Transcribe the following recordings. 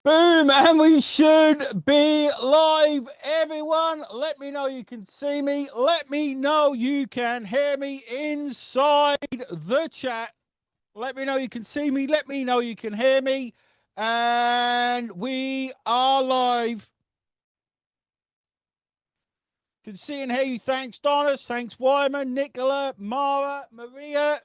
Boom, and we should be live. Everyone, let me know you can see me. Let me know you can hear me inside the chat. Let me know you can see me. Let me know you can hear me. And we are live. Can see and hear you. Thanks, Donna. Thanks, Wyman, Nicola, Mara, Maria.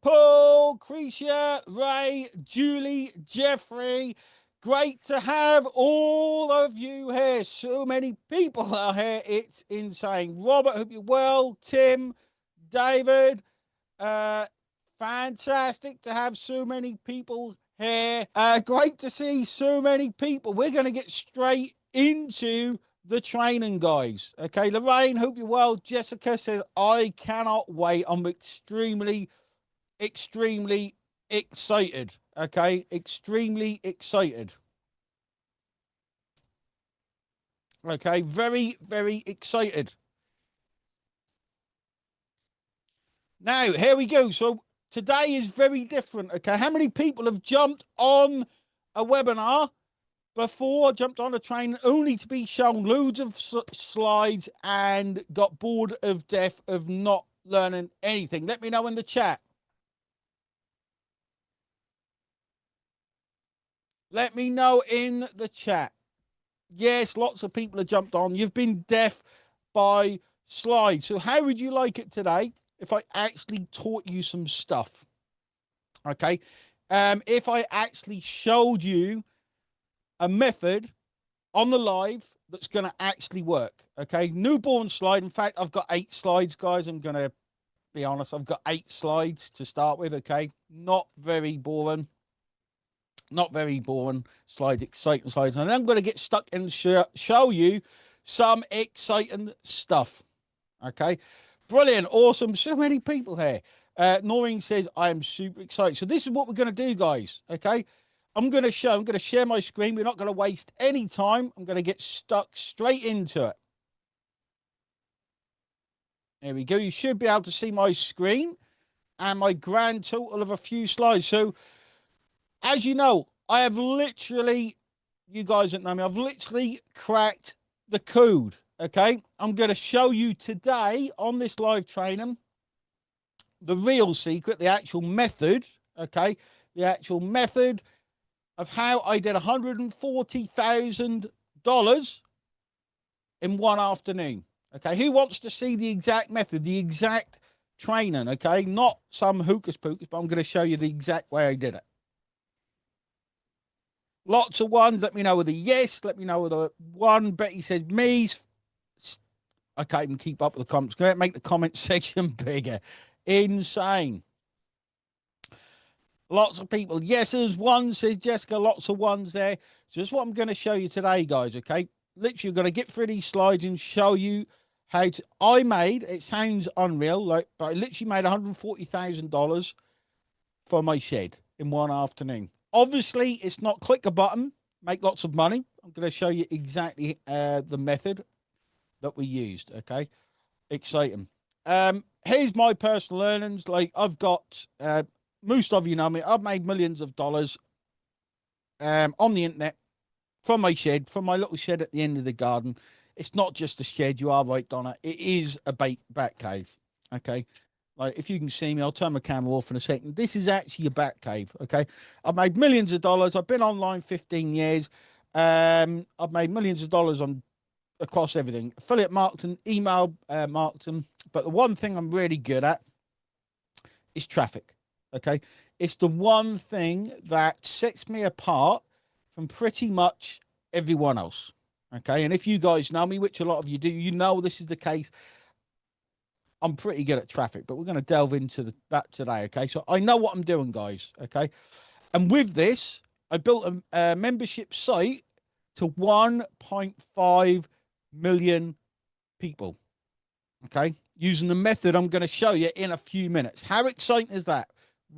Paul, Cretia, Ray, Julie, Jeffrey. Great to have all of you here. So many people are here. It's insane. Robert, hope you're well. Tim, David, fantastic to have so many people here. Great to see so many people. We're going to get straight into the training, guys. Okay, Lorraine, hope you're well. Jessica says, I cannot wait. I'm extremely excited. Okay, extremely excited. Okay, very excited. Now, here we go. So today is very different. Okay, how many people have jumped on a webinar before, jumped on a train only to be shown loads of slides and got bored of death of not learning anything? Let me know in the chat. Let me know in the chat. Yes, lots of people have jumped on. You've been deaf by slides. So how would you like it today if I actually taught you some stuff? Okay. If I actually showed you a method on the live that's going to actually work. Okay. Newborn slide. In fact, I've got 8 slides, guys. I'm going to be honest. I've got 8 slides to start with. Okay. Not very boring. Not very boring slides, exciting slides. And I'm going to get stuck and show you some exciting stuff. Okay. Brilliant. Awesome. So many people here. Noreen says, I am super excited. So this is what we're going to do, guys. Okay. I'm going to share my screen. We're not going to waste any time. I'm going to get stuck straight into it. There we go. You should be able to see my screen and my grand total of a few slides. So as you know, I have literally, you guys that know me, I've literally cracked the code. Okay. I'm going to show you today on this live training the real secret, the actual method. Okay. The actual method of how I did $140,000 in one afternoon. Okay. Who wants to see the exact method, the exact training? Okay. Not some hocus pocus, but I'm going to show you the exact way I did it. Lots of ones. Let me know with a yes. Let me know with a one. Betty says me. I can't even keep up with the comments. Go make the comment section bigger. Insane. Lots of people. Yes, there's one, says Jessica. Lots of ones there. So that's what I'm going to show you today, guys. Okay. Literally, I'm going to get through these slides and show you how to. I made, it sounds unreal, like, but I literally made $140,000 for my shed in one afternoon. Obviously, it's not click a button, make lots of money. I'm going to show you exactly the method that we used. Okay. Exciting. Here's my personal earnings. Like I've got, most of you know me, I've made millions of dollars on the internet from my shed, from my little shed at the end of the garden. It's not just a shed. You are right, Donna. It is a bat cave. Okay. Like if you can see me, I'll turn my camera off in a second. This is actually a bat cave. Okay. I've made millions of dollars. I've been online 15 years. I've made millions of dollars on across everything, affiliate marketing, email marketing. But the one thing I'm really good at is traffic. Okay. It's the one thing that sets me apart from pretty much everyone else. Okay. And if you guys know me, which a lot of you do, you know this is the case. I'm pretty good at traffic, but we're going to delve into that today. Okay. So I know what I'm doing, guys. Okay. And with this, I built a membership site to 1.5 million people. Okay. Using the method I'm going to show you in a few minutes. How exciting is that?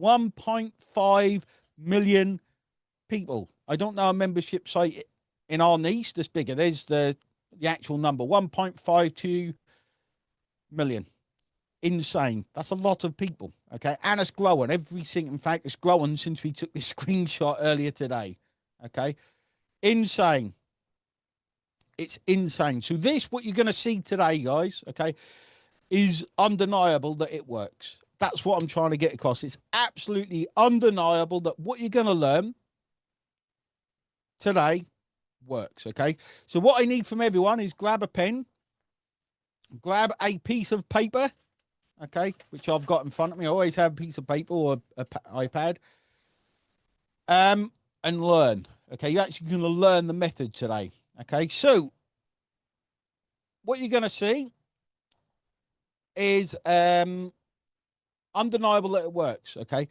1.5 million people. I don't know a membership site in our niche that's bigger. There's the actual number, 1.52 million. insane. That's a lot of people. Okay. And it's growing every single, in fact, it's growing since we took this screenshot earlier today. Okay. Insane. It's insane. So this, what you're going to see today, guys, okay, is undeniable that it works. That's what I'm trying to get across. It's absolutely undeniable that what you're going to learn today works. Okay. So what I need from everyone is grab a pen, grab a piece of paper, okay, which I've got in front of me. I always have a piece of paper or an iPad, and learn. Okay. You're actually going to learn the method today. Okay. So what you're going to see is undeniable that it works. Okay.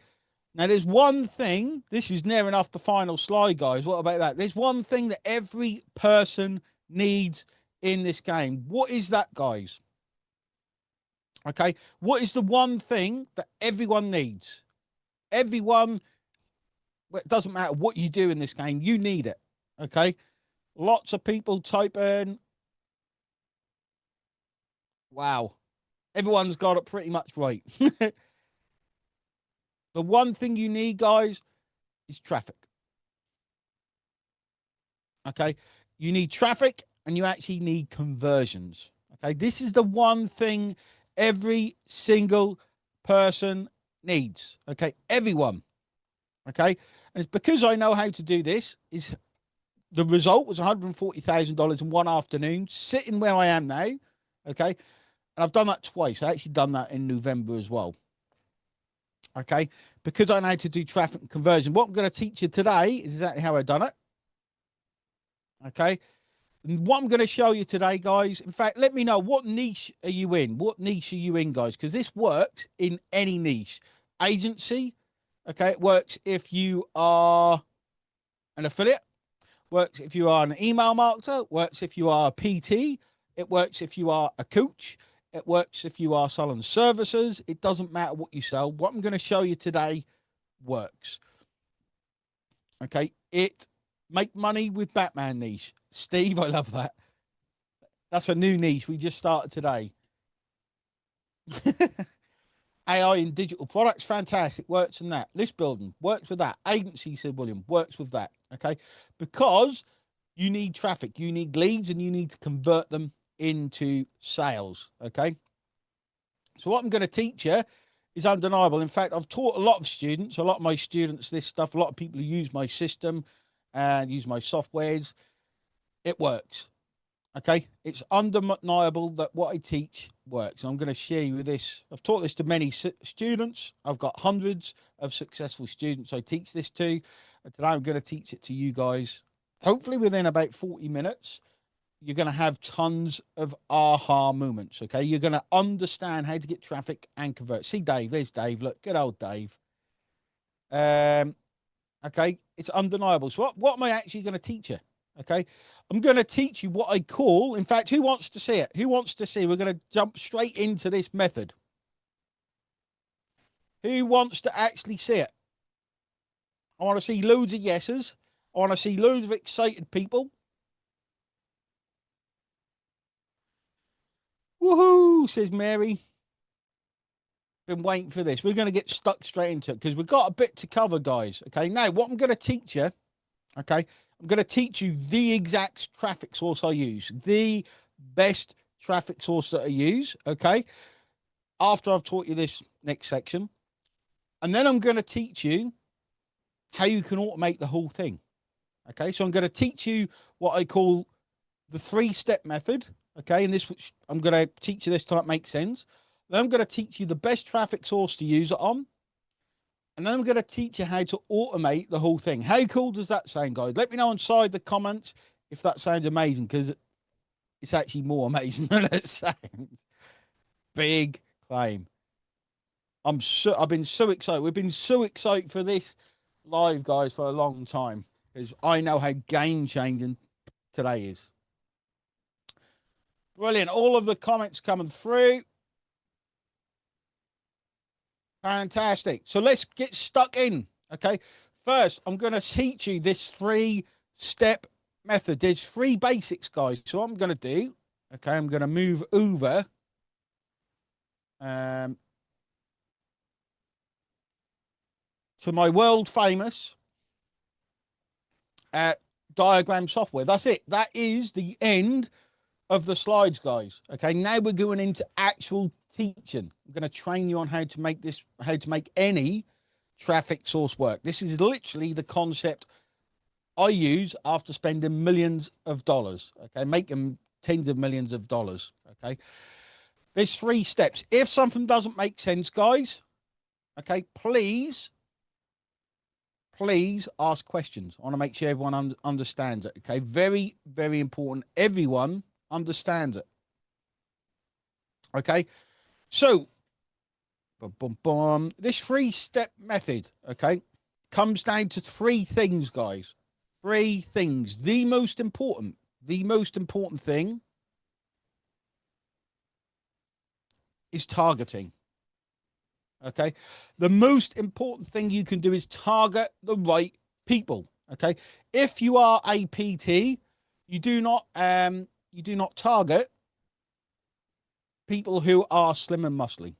Now, there's one thing. This is near enough the final slide, guys. What about that? There's one thing that every person needs in this game. What is that, guys? Okay. What is the one thing that everyone needs? Everyone, it doesn't matter what you do in this game, you need it. Okay. Lots of people type in. Wow. Everyone's got it pretty much right. The one thing you need, guys, is traffic. Okay. You need traffic and you actually need conversions. Okay. This is the one thing every single person needs. Okay. Everyone. Okay. And it's because I know how to do this. Is the result was $140,000 in one afternoon, sitting where I am now. Okay. And I've done that twice. I actually done that in November as well. Okay. Because I know how to do traffic and conversion. What I'm going to teach you today is exactly how I've done it. Okay. And what I'm going to show you today, guys, in fact, let me know, what niche are you in? What niche are you in, guys? Because this works in any niche. Agency. Okay. It works if you are an affiliate. Works if you are an email marketer. Works if you are a PT. It works if you are a coach. It works if you are selling services. It doesn't matter what you sell. What I'm going to show you today works. Okay. It make money with Batman niche. Steve, I love that. That's a new niche we just started today. AI in digital products, fantastic. Works in that. List building works with that. Agency, said William, works with that. Okay. Because you need traffic, you need leads, and you need to convert them into sales. Okay. So what I'm going to teach you is undeniable. In fact, I've taught a lot of students, a lot of my students, this stuff, a lot of people who use my system and use my softwares. It works. Okay. It's undeniable that what I teach works. I'm going to share you with this. I've taught this to many students. I've got hundreds of successful students I teach this to. And today I'm going to teach it to you guys. Hopefully within about 40 minutes, you're going to have tons of aha moments. Okay. You're going to understand how to get traffic and convert. See Dave, there's Dave. Look, good old Dave. Okay. It's undeniable. So what am I actually going to teach you? Okay. I'm going to teach you what I call, in fact, who wants to see it? Who wants to see? We're going to jump straight into this method. Who wants to actually see it? I want to see loads of yeses. I want to see loads of excited people. Woohoo, says Mary. Been waiting for this. We're going to get stuck straight into it because we've got a bit to cover, guys. Okay. Now, what I'm going to teach you, okay, I'm going to teach you the exact traffic source I use, the best traffic source that I use, okay, after I've taught you this next section. And then I'm going to teach you how you can automate the whole thing, okay? So I'm going to teach you what I call the 3-step method, okay? And this, I'm going to teach you this till it makes sense. Then I'm going to teach you the best traffic source to use it on. And then I'm going to teach you how to automate the whole thing. How cool does that sound, guys? Let me know inside the comments if that sounds amazing, because it's actually more amazing than it sounds. Big claim. I've been so excited. We've been so excited for this live, guys, for a long time, because I know how game-changing today is. Brilliant. All of the comments coming through. Fantastic. So let's get stuck in. Okay. First, I'm going to teach you this 3-step method. There's 3 basics, guys. So what I'm going to do, okay, I'm going to move over. to my world famous diagram software. That's it. That is the end of the slides, guys. Okay, now we're going into actual teaching. I'm going to train you on how to make this, how to make any traffic source work. This is literally the concept I use after spending millions of dollars. Okay, making tens of millions of dollars. Okay, there's 3 steps. If something doesn't make sense, guys, okay, please ask questions. I want to make sure everyone understands it. Okay, very, very important. Everyone understands it. Okay, so this 3-step method, okay, comes down to 3 things, guys. 3 things. The most important thing is targeting. Okay, the most important thing you can do is target the right people. Okay, if you are a PT, you do not target people who are slim and muscly.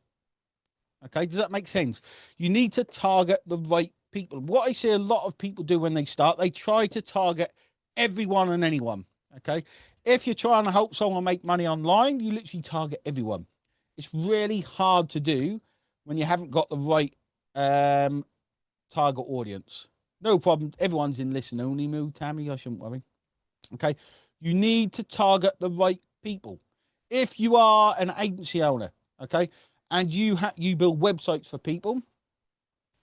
Okay, does that make sense? You need to target the right people. What I see a lot of people do when they start, they try to target everyone and anyone. Okay, if you're trying to help someone make money online, you literally target everyone. It's really hard to do when you haven't got the right target audience. No problem. Everyone's in listen only mood, Tammy. I shouldn't worry. Okay, you need to target the right people. If you are an agency owner, okay, and you build websites for people,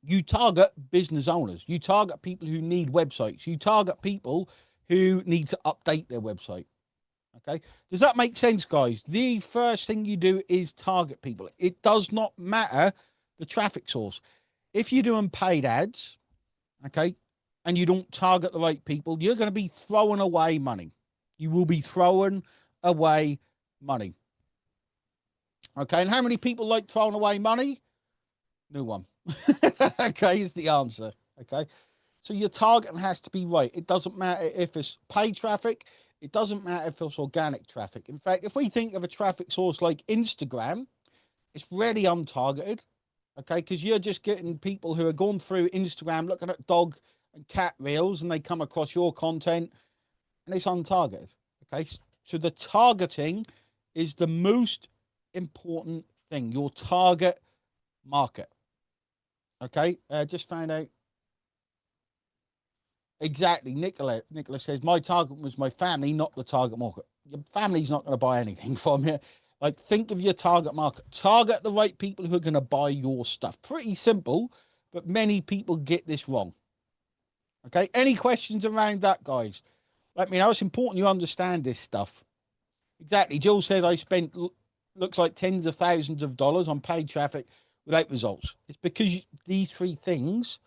you target business owners. You target people who need websites. You target people who need to update their website. Okay, does that make sense, guys? The first thing you do is target people. It does not matter the traffic source. If you're doing paid ads, okay, and you don't target the right people, you're going to be throwing away money. You will be throwing away money. Okay, and how many people like throwing away money? No one. Okay, is the answer. Okay, so your targeting has to be right. It doesn't matter if it's paid traffic. It doesn't matter if it's organic traffic. In fact, if we think of a traffic source like Instagram, it's really untargeted. Okay, because you're just getting people who are going through Instagram looking at dog and cat reels, and they come across your content, and it's untargeted. Okay, so the targeting is the most important thing. Your target market. Okay, just found out. Exactly. Nicola says, my target was my family, not the target market. Your family's not going to buy anything from you. Like, think of your target market. Target the right people who are going to buy your stuff. Pretty simple, but many people get this wrong. Okay, any questions around that, guys? Let me know. It's important you understand this stuff. Exactly. Jill said I spent, looks like tens of thousands of dollars on paid traffic without results. It's because these 3 things,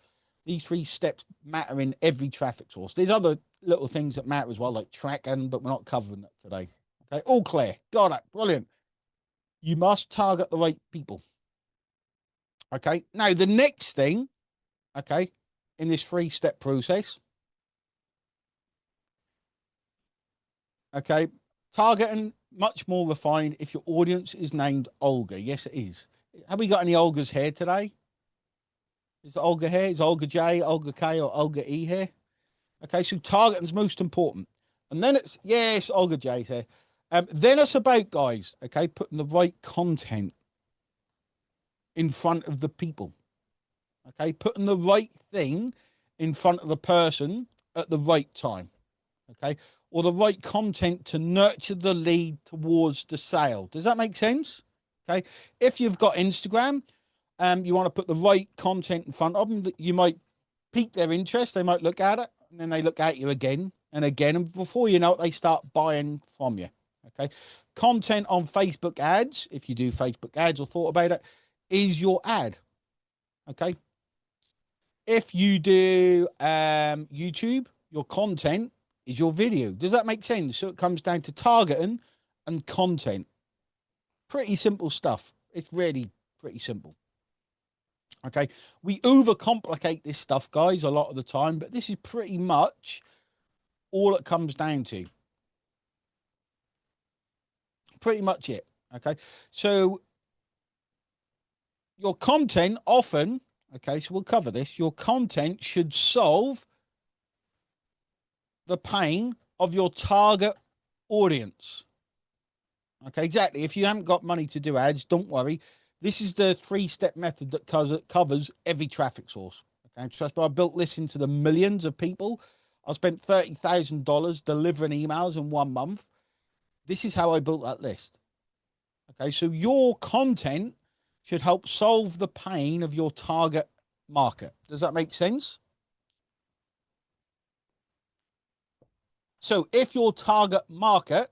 these 3 steps matter in every traffic source. There's other little things that matter as well, like tracking, but we're not covering that today. Okay, all clear. Got it. Brilliant. You must target the right people. Okay, now the next thing, okay, in this 3-step process, okay, targeting much more refined if your audience is named Olga. Yes, it is. Have we got any Olgas here today? Is Olga here? Is Olga J, Olga K, or Olga E here? Okay, so targeting is most important. And then it's, yes, Olga J's here. Then it's about, guys, okay, putting the right content in front of the people. Okay, putting the right thing in front of the person at the right time. Okay, or the right content to nurture the lead towards the sale. Does that make sense? Okay, if you've got Instagram, you want to put the right content in front of them, that you might pique their interest. They might look at it, and then they look at you again and again, and before you know it, they start buying from you. Okay, content on Facebook ads, if you do Facebook ads or thought about it, is your ad. Okay, if you do YouTube, your content is your video. Does that make sense? So it comes down to targeting and content. Pretty simple stuff. It's really pretty simple. Okay, we overcomplicate this stuff, guys, a lot of the time, but this is pretty much all it comes down to. Pretty much it. Okay, so your content often, okay, so we'll cover this. Your content should solve the pain of your target audience. Okay, exactly. If you haven't got money to do ads, don't worry. This is the 3-step method that covers every traffic source. Okay, trust me, I built this into the millions of people. I spent $30,000 delivering emails in 1 month. This is how I built that list. Okay, so your content should help solve the pain of your target market. Does that make sense? So if your target market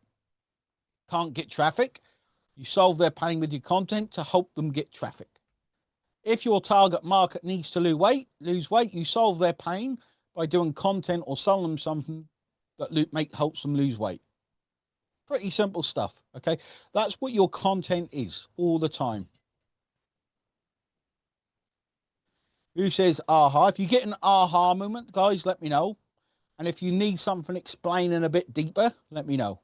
can't get traffic, you solve their pain with your content to help them get traffic. If your target market needs to lose weight, you solve their pain by doing content or selling them something that helps them lose weight. Pretty simple stuff, okay? That's what your content is all the time. Who says aha? If you get an aha moment, guys, let me know. And if you need something explaining a bit deeper, let me know.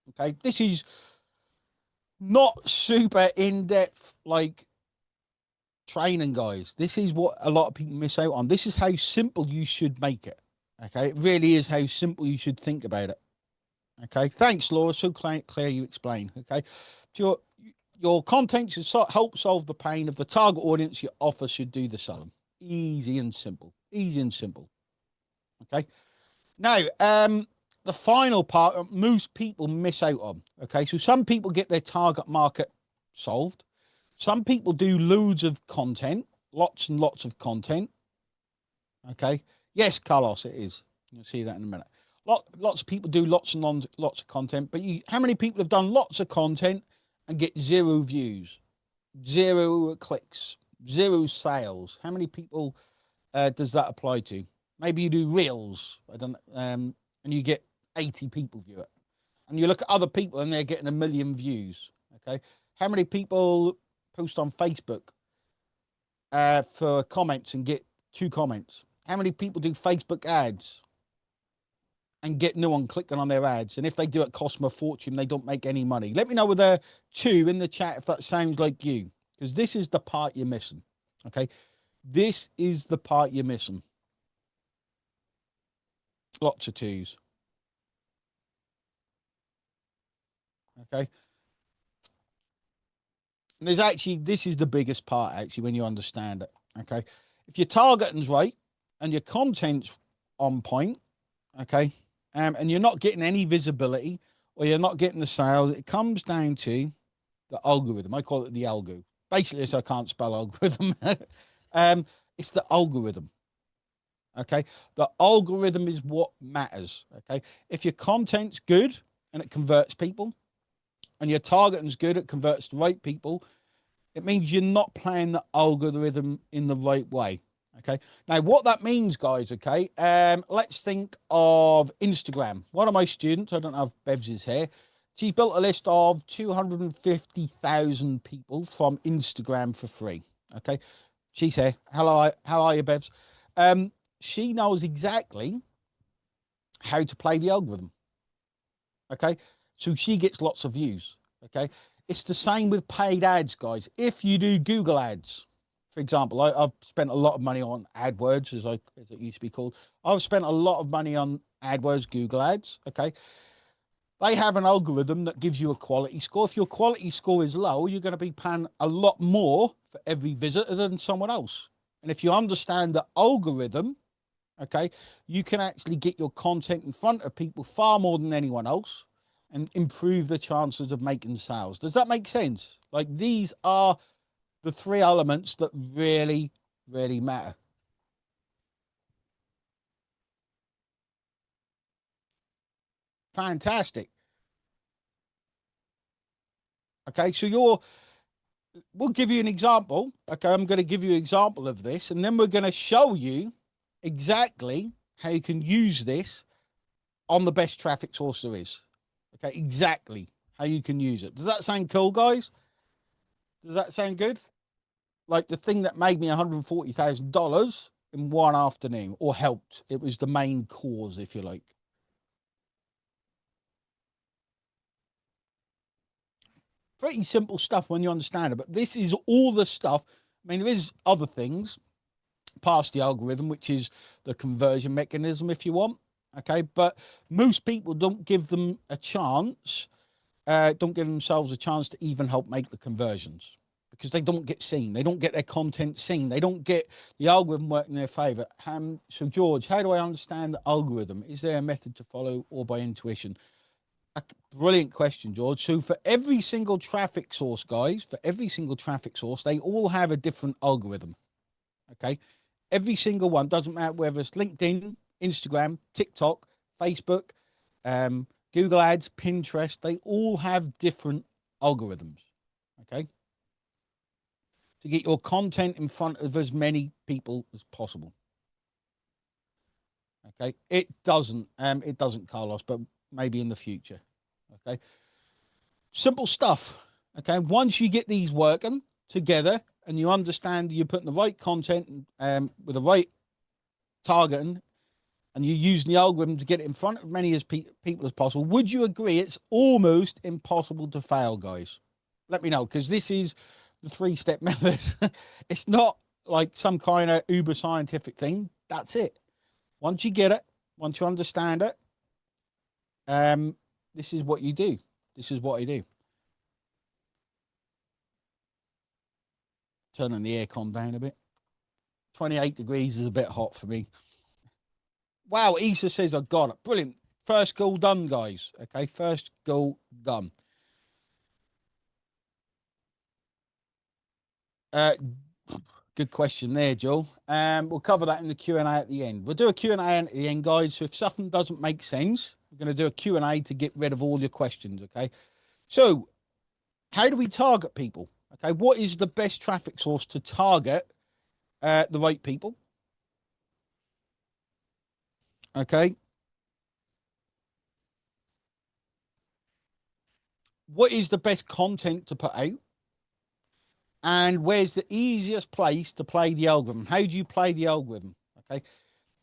Okay, this is not super in-depth like training, guys. This is what a lot of people miss out on. This is how simple you should make it. Okay, it really is how simple you should think about it. Okay, thanks, Laura. So clear you explain. Okay, so your content should help solve the pain of the target audience. Your offer should do the same. Easy and simple. Easy and simple. Okay. Now, the final part most people miss out on. Okay, so some people get their target market solved. Some people do loads of content, lots and lots of content. Okay. Yes, Carlos, it is. You'll see that in a minute. Lots of people do lots and lots of content, but how many people have done lots of content and get 0 views, 0 clicks, 0 sales? How many people does that apply to? Maybe you do reels, and you get 80 people view it, and you look at other people and they're getting 1 million views. Okay, how many people post on Facebook for comments and get 2 comments? How many people do Facebook ads and get no one clicking on their ads? And if they do, it costs them a fortune. They don't make any money. Let me know with a 2 in the chat if that sounds like you, because this is the part you're missing. Okay, this is the part you're missing. Lots of 2s. Okay. And this is the biggest part, actually, when you understand it. Okay. If your targeting's right and your content's on point, okay, and you're not getting any visibility or you're not getting the sales, it comes down to the algorithm. I call it the algo. Basically, so I can't spell algorithm. It's the algorithm. Okay. The algorithm is what matters. Okay. If your content's good and it converts people, and your targeting's good, it converts the right people, it means you're not playing the algorithm in the right way. Okay. Now, what that means, guys, okay, let's think of Instagram. One of my students, I don't know if Bevs is here, she built a list of 250,000 people from Instagram for free. Okay. She's here. Hello, how are you, Bevs? She knows exactly how to play the algorithm. Okay. So she gets lots of views. Okay. It's the same with paid ads, guys. If you do Google ads, for example, I've spent a lot of money on AdWords, as it used to be called. I've spent a lot of money on AdWords, Google ads. Okay. They have an algorithm that gives you a quality score. If your quality score is low, you're going to be paying a lot more for every visitor than someone else. And if you understand the algorithm, okay, you can actually get your content in front of people far more than anyone else and improve the chances of making sales. Does that make sense? Like, these are the 3 elements that really, really matter. Fantastic. Okay, so we'll give you an example. Okay, I'm going to give you an example of this, and then we're going to show you exactly how you can use this on the best traffic source there is. Okay, exactly how you can use it. Does that sound cool, guys? Does that sound good? Like the thing that made me $140,000 in 1 afternoon, or helped. It was the main cause, if you like. pretty simple stuff when you understand it. But this is all the stuff. I mean, there is other things past the algorithm, which is the conversion mechanism, if you want. Okay, but most people don't give them a chance, don't give themselves a chance to even help make the conversions because they don't get seen. They don't get their content seen. They don't get the algorithm working in their favor. So, George, how do I understand the algorithm? Is there a method to follow or by intuition? A brilliant question, George. So for every single traffic source, guys, for every single traffic source, they all have a different algorithm. Okay. Every single one, doesn't matter whether it's LinkedIn, Instagram, TikTok, Facebook, Google Ads, Pinterest, they all have different algorithms. Okay. To get your content in front of as many people as possible. Okay. It doesn't, Carlos, but maybe in the future. Okay. Simple stuff. Okay. Once you get these working together and you understand you're putting the right content with the right targeting and you're using the algorithm to get it in front of as many people as possible, would you agree it's almost impossible to fail, guys? Let me know, because this is the 3-step method. It's not like some kind of uber scientific thing. That's it. Once you get it, once you understand it, this is what you do. This is what I do. Turning the aircon down a bit. 28 degrees is a bit hot for me. Wow, Issa says I got it. Brilliant. First goal done, guys. Okay, first goal done. Good question there, Joel. We'll cover that in the Q&A at the end. We'll do a Q&A at the end, guys. So if something doesn't make sense, we're going to do a Q&A to get rid of all your questions, okay? So how do we target people? Okay, what is the best traffic source to target the right people? Okay. What is the best content to put out? And where's the easiest place to play the algorithm? How do you play the algorithm? Okay.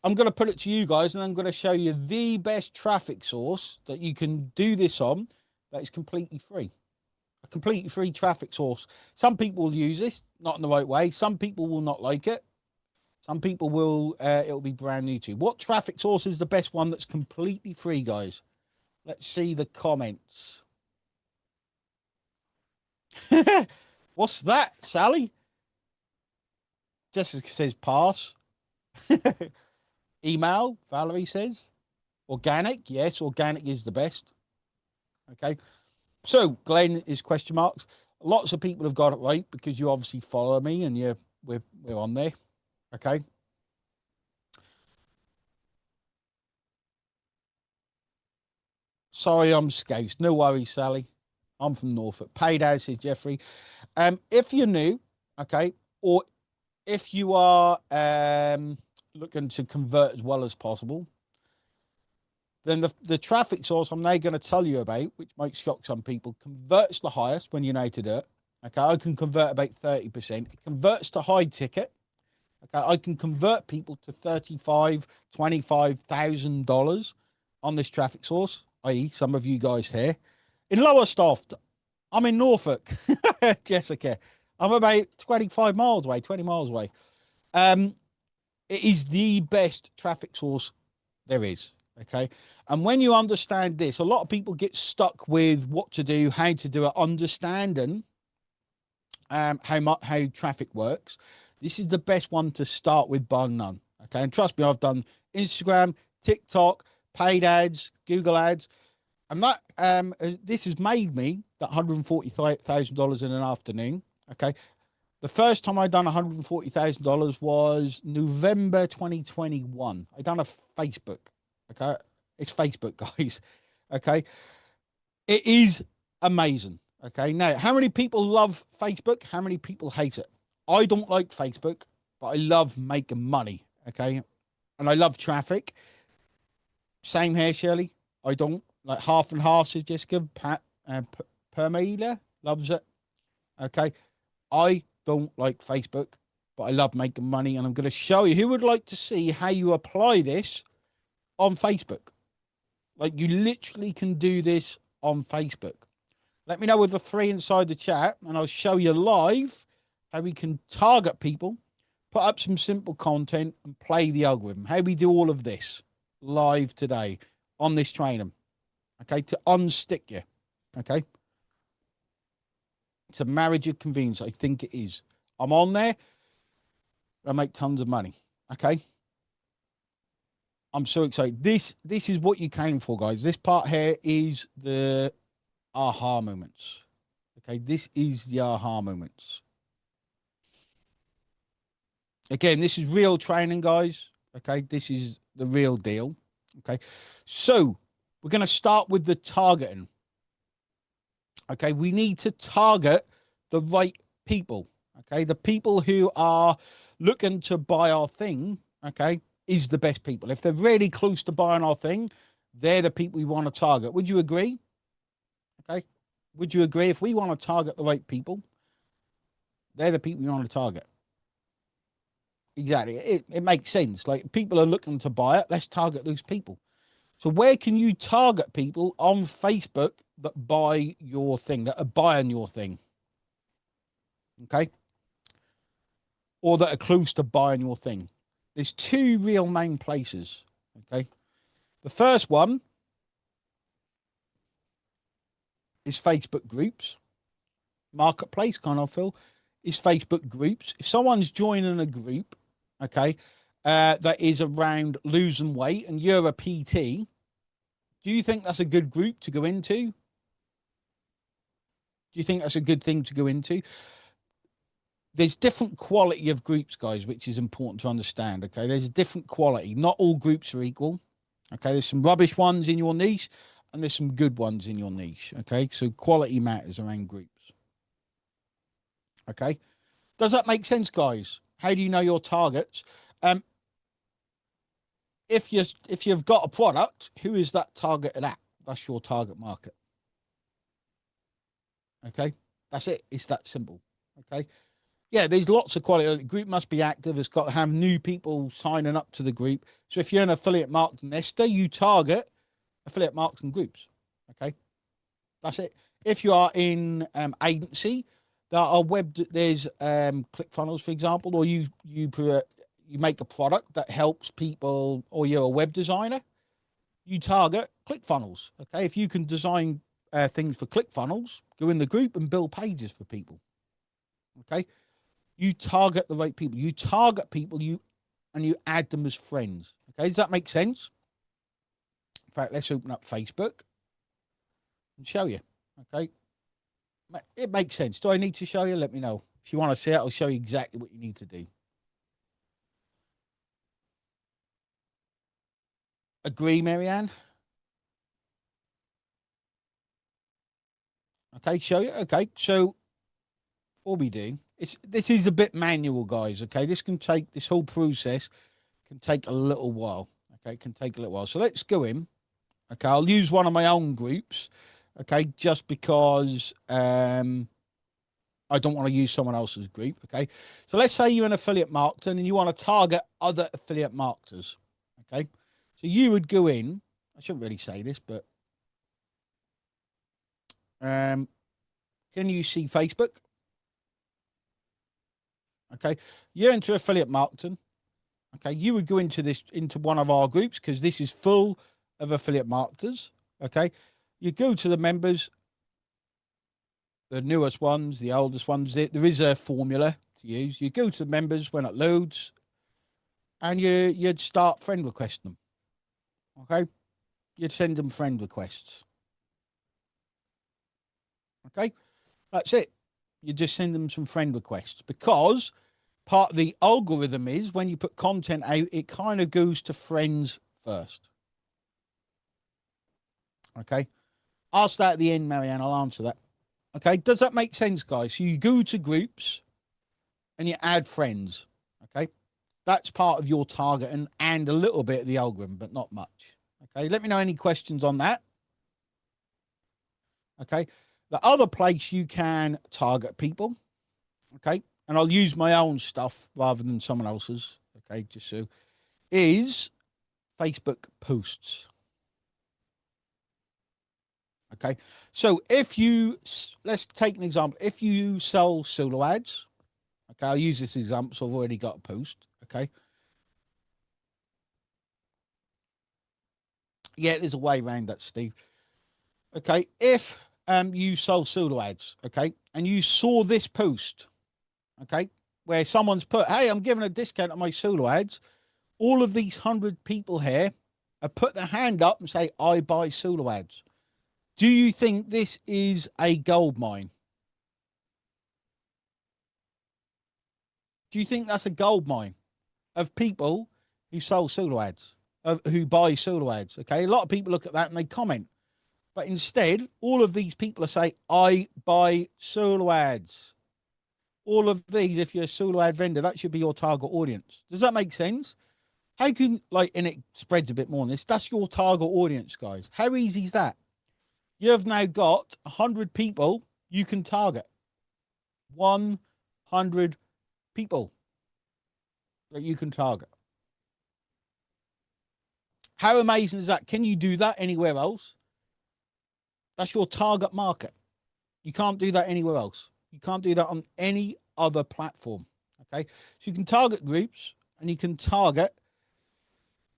I'm going to put it to you guys, and I'm going to show you the best traffic source that you can do this on that is completely free. A completely free traffic source. Some people will use this, not in the right way. Some people will not like it. Some people will, it'll be brand new to you. What traffic source is the best one that's completely free, guys? Let's see the comments. What's that, Sally? Jessica says pass. Email, Valerie says. Organic, yes, organic is the best. Okay. So Glenn is question marks. Lots of people have got it right because you obviously follow me and we're on there. Okay. Sorry, I'm Scouse. No worries, Sally. I'm from Norfolk. Paid as, says Jeffrey. If you're new, okay, or if you are looking to convert as well as possible, then the traffic source I'm now going to tell you about, which might shock some people, converts the highest when you know to do it. Okay, I can convert about 30%. It converts to high ticket. Okay, I can convert people to $35,000, $25,000 on this traffic source, i.e., some of you guys here. In Lowestoft, I'm in Norfolk, Jessica. I'm about 25 miles away, 20 miles away. It is the best traffic source there is. Okay. And when you understand this, a lot of people get stuck with what to do, how to do it, understanding how traffic works. This is the best one to start with, bar none. Okay. And trust me, I've done Instagram, TikTok, paid ads, Google ads. And that this has made me that $140,000 in an afternoon. Okay. The first time I done $140,000 was November 2021. I done a Facebook. Okay. It's Facebook, guys. Okay. It is amazing. Okay. Now, how many people love Facebook? How many people hate it? I don't like Facebook, but I love making money. Okay. And I love traffic. Same here, Shirley. I don't like half and half, says Jessica. Permela loves it. Okay. I don't like Facebook, but I love making money. And I'm going to show you who would like to see how you apply this on Facebook. Like, you literally can do this on Facebook. Let me know with the 3 inside the chat, and I'll show you live how we can target people, put up some simple content, and play the algorithm. How we do all of this live today on this training, okay, to unstick you, okay? It's a marriage of convenience. I think it is. I'm on there. I make tons of money, okay? I'm so excited. This is what you came for, guys. This part here is the aha moments. Okay, this is the aha moments. Again, this is real training, guys. Okay, this is the real deal. Okay, so we're going to start with the targeting. Okay, we need to target the right people. Okay, the people who are looking to buy our thing, okay, is the best people. If they're really close to buying our thing, they're the people we want to target. Would you agree? Okay, would you agree? If we want to target the right people, they're the people we want to target. Exactly. It makes sense. Like, people are looking to buy it. Let's target those people. So where can you target people on Facebook that buy your thing, that are buying your thing? Okay. Or that are close to buying your thing. There's 2 real main places. Okay. The first one is Facebook groups. Marketplace, kind of, Phil, is Facebook groups. If someone's joining a group, okay, that is around losing weight and you're a PT, do you think that's a good group to go into? Do you think that's a good thing to go into? There's different quality of groups, guys, which is important to understand. Okay, there's a different quality. Not all groups are equal. Okay, there's some rubbish ones in your niche and there's some good ones in your niche. Okay, so quality matters around groups. Okay, does that make sense, guys? How do you know your targets? If you've got a product, who is that targeted at? That's your target market. Okay, that's it. It's that simple. Okay, yeah, there's lots of quality. The group must be active. It's got to have new people signing up to the group. So if you're an affiliate marketing nester, you target affiliate marketing groups. Okay, that's it. If you are in agency, there are there's ClickFunnels, for example, or you make a product that helps people, or you're a web designer, you target ClickFunnels. Okay, if you can design things for ClickFunnels, go in the group and build pages for people. Okay, you target the right people. You target people, and you add them as friends. Okay, does that make sense? In fact, let's open up Facebook and show you. Okay, it makes sense. Do I need to show you? Let me know. If you want to see it, I'll show you exactly what you need to do. Agree, Marianne? Okay, show you. Okay, so what we do, this is a bit manual, guys. Okay, this whole process can take a little while. Okay, it can take a little while. So let's go in. Okay, I'll use one of my own groups. Okay, just because I don't want to use someone else's group. Okay, so let's say you're an affiliate marketer and you want to target other affiliate marketers. Okay, so you would go in. I shouldn't really say this, but can you see Facebook? Okay, you're into affiliate marketing. Okay, you would go into one of our groups because this is full of affiliate marketers. Okay, you go to the members, the newest ones, the oldest ones. There is a formula to use. You go to the members when it loads, and you'd start friend requesting them. Okay, you'd send them friend requests. Okay, that's it. You just send them some friend requests, because part of the algorithm is when you put content out, it kind of goes to friends first. Okay, ask that at the end, Marianne. I'll answer that. Okay, does that make sense, guys? So you go to groups and you add friends. Okay, that's part of your targeting and a little bit of the algorithm, but not much. Okay, let me know any questions on that. Okay, the other place you can target people, okay, and I'll use my own stuff rather than someone else's, okay, just so, is Facebook posts. Okay. So if you, let's take an example. If you sell solo ads, okay, I'll use this example. So I've already got a post. Okay. Yeah, there's a way around that, Steve. Okay. If you sell solo ads, okay, and you saw this post, okay, where someone's put, hey, I'm giving a discount on my solo ads, all of these 100 people here have put their hand up and say, I buy solo ads. Do you think this is a gold mine? Do you think that's a gold mine of people who sell solo ads, who buy solo ads? Okay, a lot of people look at that and they comment, but instead, all of these people are saying, I buy solo ads. All of these, if you're a solo ad vendor, that should be your target audience. Does that make sense? How can, like, and it spreads a bit more on this, that's your target audience, guys. How easy is that? You have now got 100 people you can target. 100 people that you can target. How amazing is that? Can you do that anywhere else? That's your target market. You can't do that anywhere else. You can't do that on any other platform. Okay. So you can target groups and you can target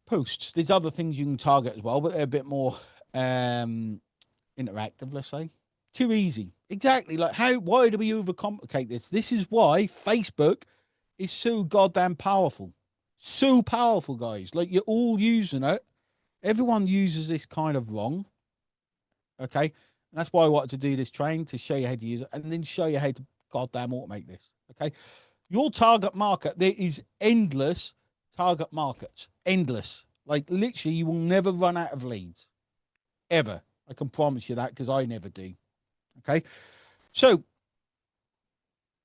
posts. There's other things you can target as well, but they're a bit more interactive, let's say. Too easy. Exactly. Like, why do we overcomplicate this? This is why Facebook is so goddamn powerful. So powerful, guys. Like, you're all using it. Everyone uses this kind of wrong. Okay. And that's why I wanted to do this training, to show you how to use it and then show you how to goddamn automate this. Okay. Your target market, there is endless target markets. Endless. Like, literally, you will never run out of leads. Ever. I can promise you that, because I never do. Okay. So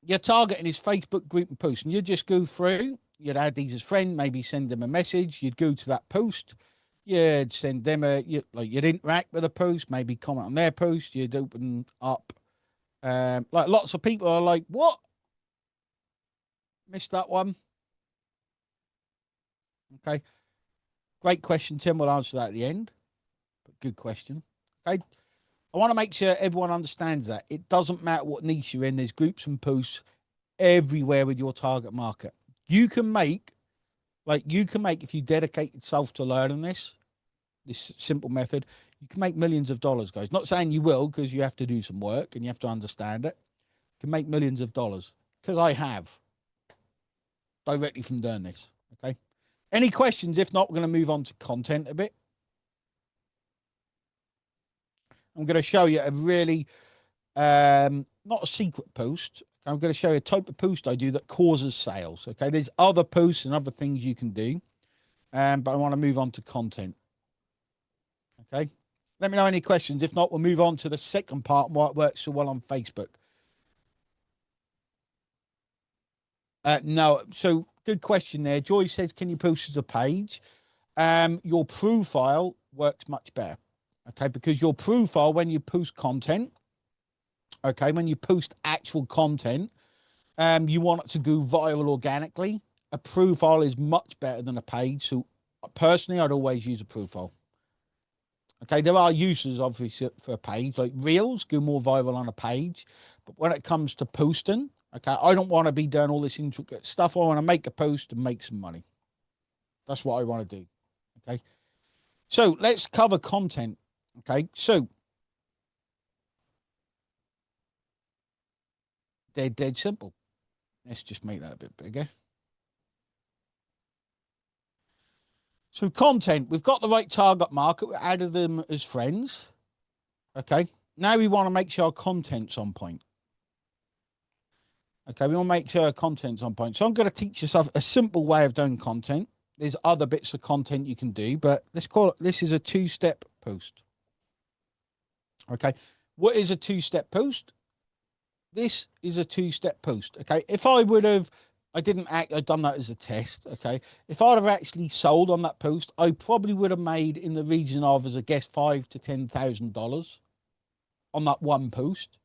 your targeting is Facebook group and post, and you just go through, you'd add these as friend, maybe send them a message, you'd go to that post, you'd send them you'd interact with a post, maybe comment on their post, you'd open up, like, lots of people are like, what? Missed that one. Okay. Great question, Tim. We'll answer that at the end. But good question. Okay. I want to make sure everyone understands that. It doesn't matter what niche you're in. There's groups and posts everywhere with your target market. You can make, if you dedicate yourself to learning this simple method, you can make millions of dollars, guys. Not saying you will, because you have to do some work and you have to understand it. You can make millions of dollars, because I have, directly from doing this. Okay. Any questions? If not, we're going to move on to content a bit. I'm going to show you a really, not a secret post. I'm going to show you a type of post I do that causes sales. Okay. There's other posts and other things you can do. But I want to move on to content. Okay. Let me know any questions. If not, we'll move on to the second part and why it works so well on Facebook. No. So good question there. Joy says, can you post as a page? Your profile works much better. Okay. Because your profile, when you post content, okay, when you post actual content, you want it to go viral organically. A profile is much better than a page. So personally, I'd always use a profile. Okay, there are uses obviously for a page, like reels go more viral on a page. But when it comes to posting, okay, I don't want to be doing all this intricate stuff. I want to make a post and make some money. That's what I want to do. Okay. So let's cover content. Okay. So they're dead simple. Let's just make that a bit bigger. So content, we've got the right target market. We added them as friends. Okay. Now we want to make sure our content's on point. Okay. We want to make sure our content's on point. So I'm going to teach yourself a simple way of doing content. There's other bits of content you can do, but let's call it, this is a 2-step post. Okay. What is a 2-step post? This is a 2-step post. Okay. If I would have, I'd done that as a test. Okay. If I'd have actually sold on that post, I probably would have made in the region of, as a guess, $5,000 to $10,000 on that one post.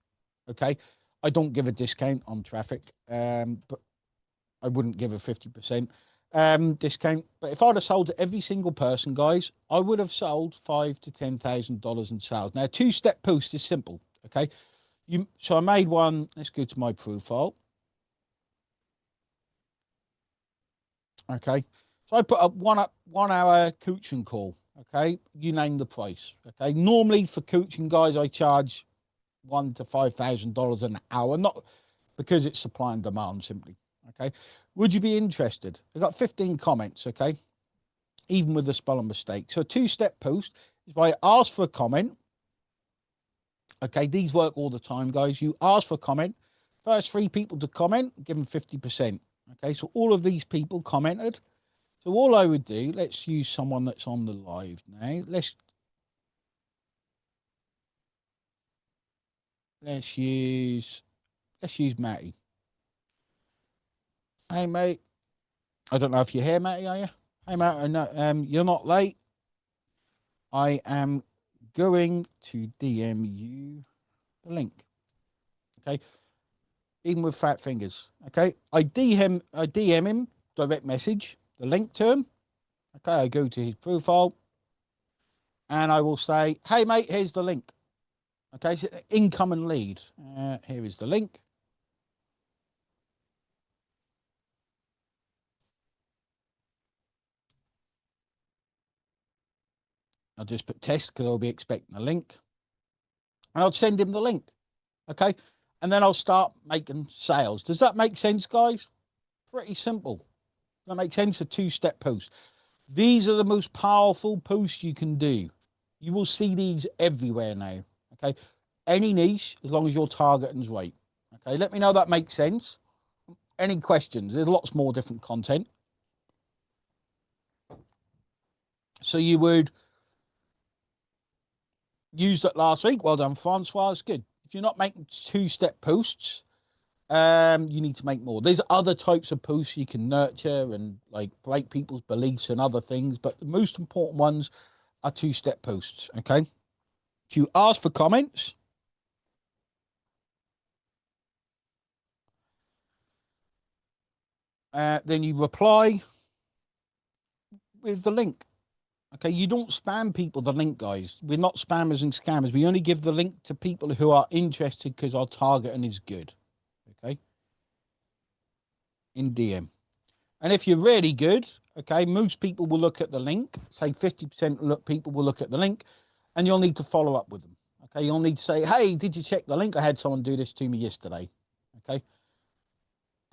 Okay. I don't give a discount on traffic, but I wouldn't give a 50%. discount. But if I'd have sold to every single person, guys, I would have sold $5,000 to $10,000 in sales. Now, two-step post is simple. Okay. So I made one. Let's go to my profile. Okay. So I put up 1 hour coaching call. Okay. You name the price. Okay. Normally for coaching, guys, I charge $1,000 to $5,000 an hour, not because it's supply and demand simply. Okay. Would you be interested? I got 15 comments. Okay. Even with the spelling mistake. So a two-step post is by ask for a comment. Okay. These work all the time, guys. You ask for a comment. First 3 people to comment, give them 50%. Okay. So all of these people commented. So all I would do, let's use someone that's on the live now. Let's use Matty. Hey mate, I don't know if you're here, Matty, are you? Hey mate, I know, you're not late. I am going to DM you the link. Okay, even with fat fingers. Okay, I DM him direct message the link to him. Okay, I go to his profile and I will say, hey mate, here's the link. Okay, so incoming lead. Here is the link. I'll just put test because I'll be expecting a link. And I'll send him the link. Okay. And then I'll start making sales. Does that make sense, guys? Pretty simple. That makes sense. A two-step post. These are the most powerful posts you can do. You will see these everywhere now. Okay. Any niche, as long as your targeting's right. Okay. Let me know that makes sense. Any questions? There's lots more different content. So you would use that last week. Well done, Francois. It's good. If you're not making two-step posts, you need to make more. There's other types of posts you can nurture and like break people's beliefs and other things, but the most important ones are two-step posts. Okay. You ask for comments. Then you reply with the link. Okay. You don't spam people the link, guys. We're not spammers and scammers. We only give the link to people who are interested because our targeting is good. Okay. In DM. And if you're really good, okay, most people will look at the link. Say 50% people will look at the link, and you'll need to follow up with them. Okay, you'll need to say, hey, did you check the link? I had someone do this to me yesterday. Okay.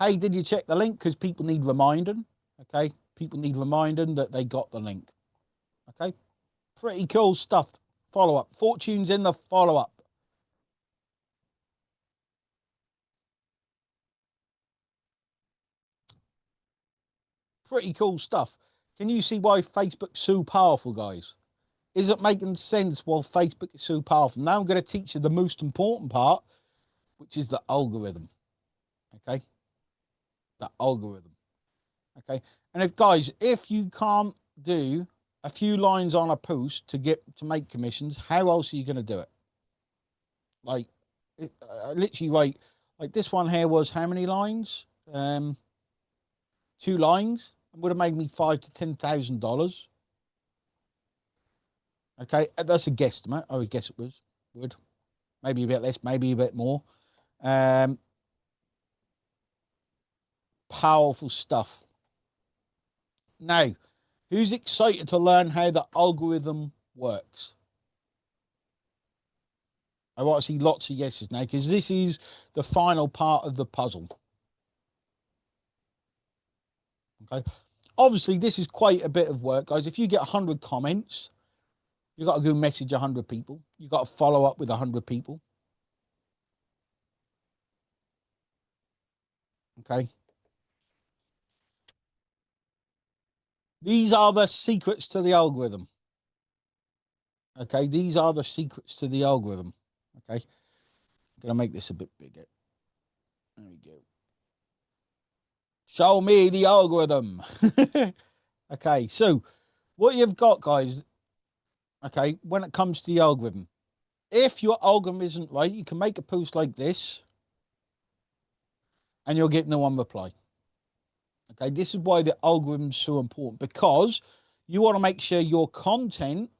Hey, did you check the link? Because people need reminding. Okay. People need reminding that they got the link. Okay. Pretty cool stuff. Follow up. Fortunes in the follow up. Pretty cool stuff. Can you see why Facebook's so powerful, guys? Is it making sense while Facebook is so powerful? Now I'm going to teach you the most important part, which is the algorithm. Okay. The algorithm. Okay. And if you can't do a few lines on a post to make commissions, how else are you going to do it? Like, literally, right? Like this one here was how many lines? 2 lines. It would have made me $5,000 to $10,000. Okay, that's a guesstimate. I would guess it would maybe a bit less, maybe a bit more. Powerful stuff. Now, who's excited to learn how the algorithm works? I want to see lots of yeses now because this is the final part of the puzzle. Okay. Obviously, this is quite a bit of work, guys. If you get 100 comments, you've got to go message 100 people. You've got to follow up with 100 people. Okay. These are the secrets to the algorithm. Okay. These are the secrets to the algorithm. Okay. I'm going to make this a bit bigger. There we go. Show me the algorithm. Okay. So what you've got, guys, okay, when it comes to the algorithm, if your algorithm isn't right, you can make a post like this and you'll get no one reply. Okay, this is why the algorithm is so important, because you want to make sure your content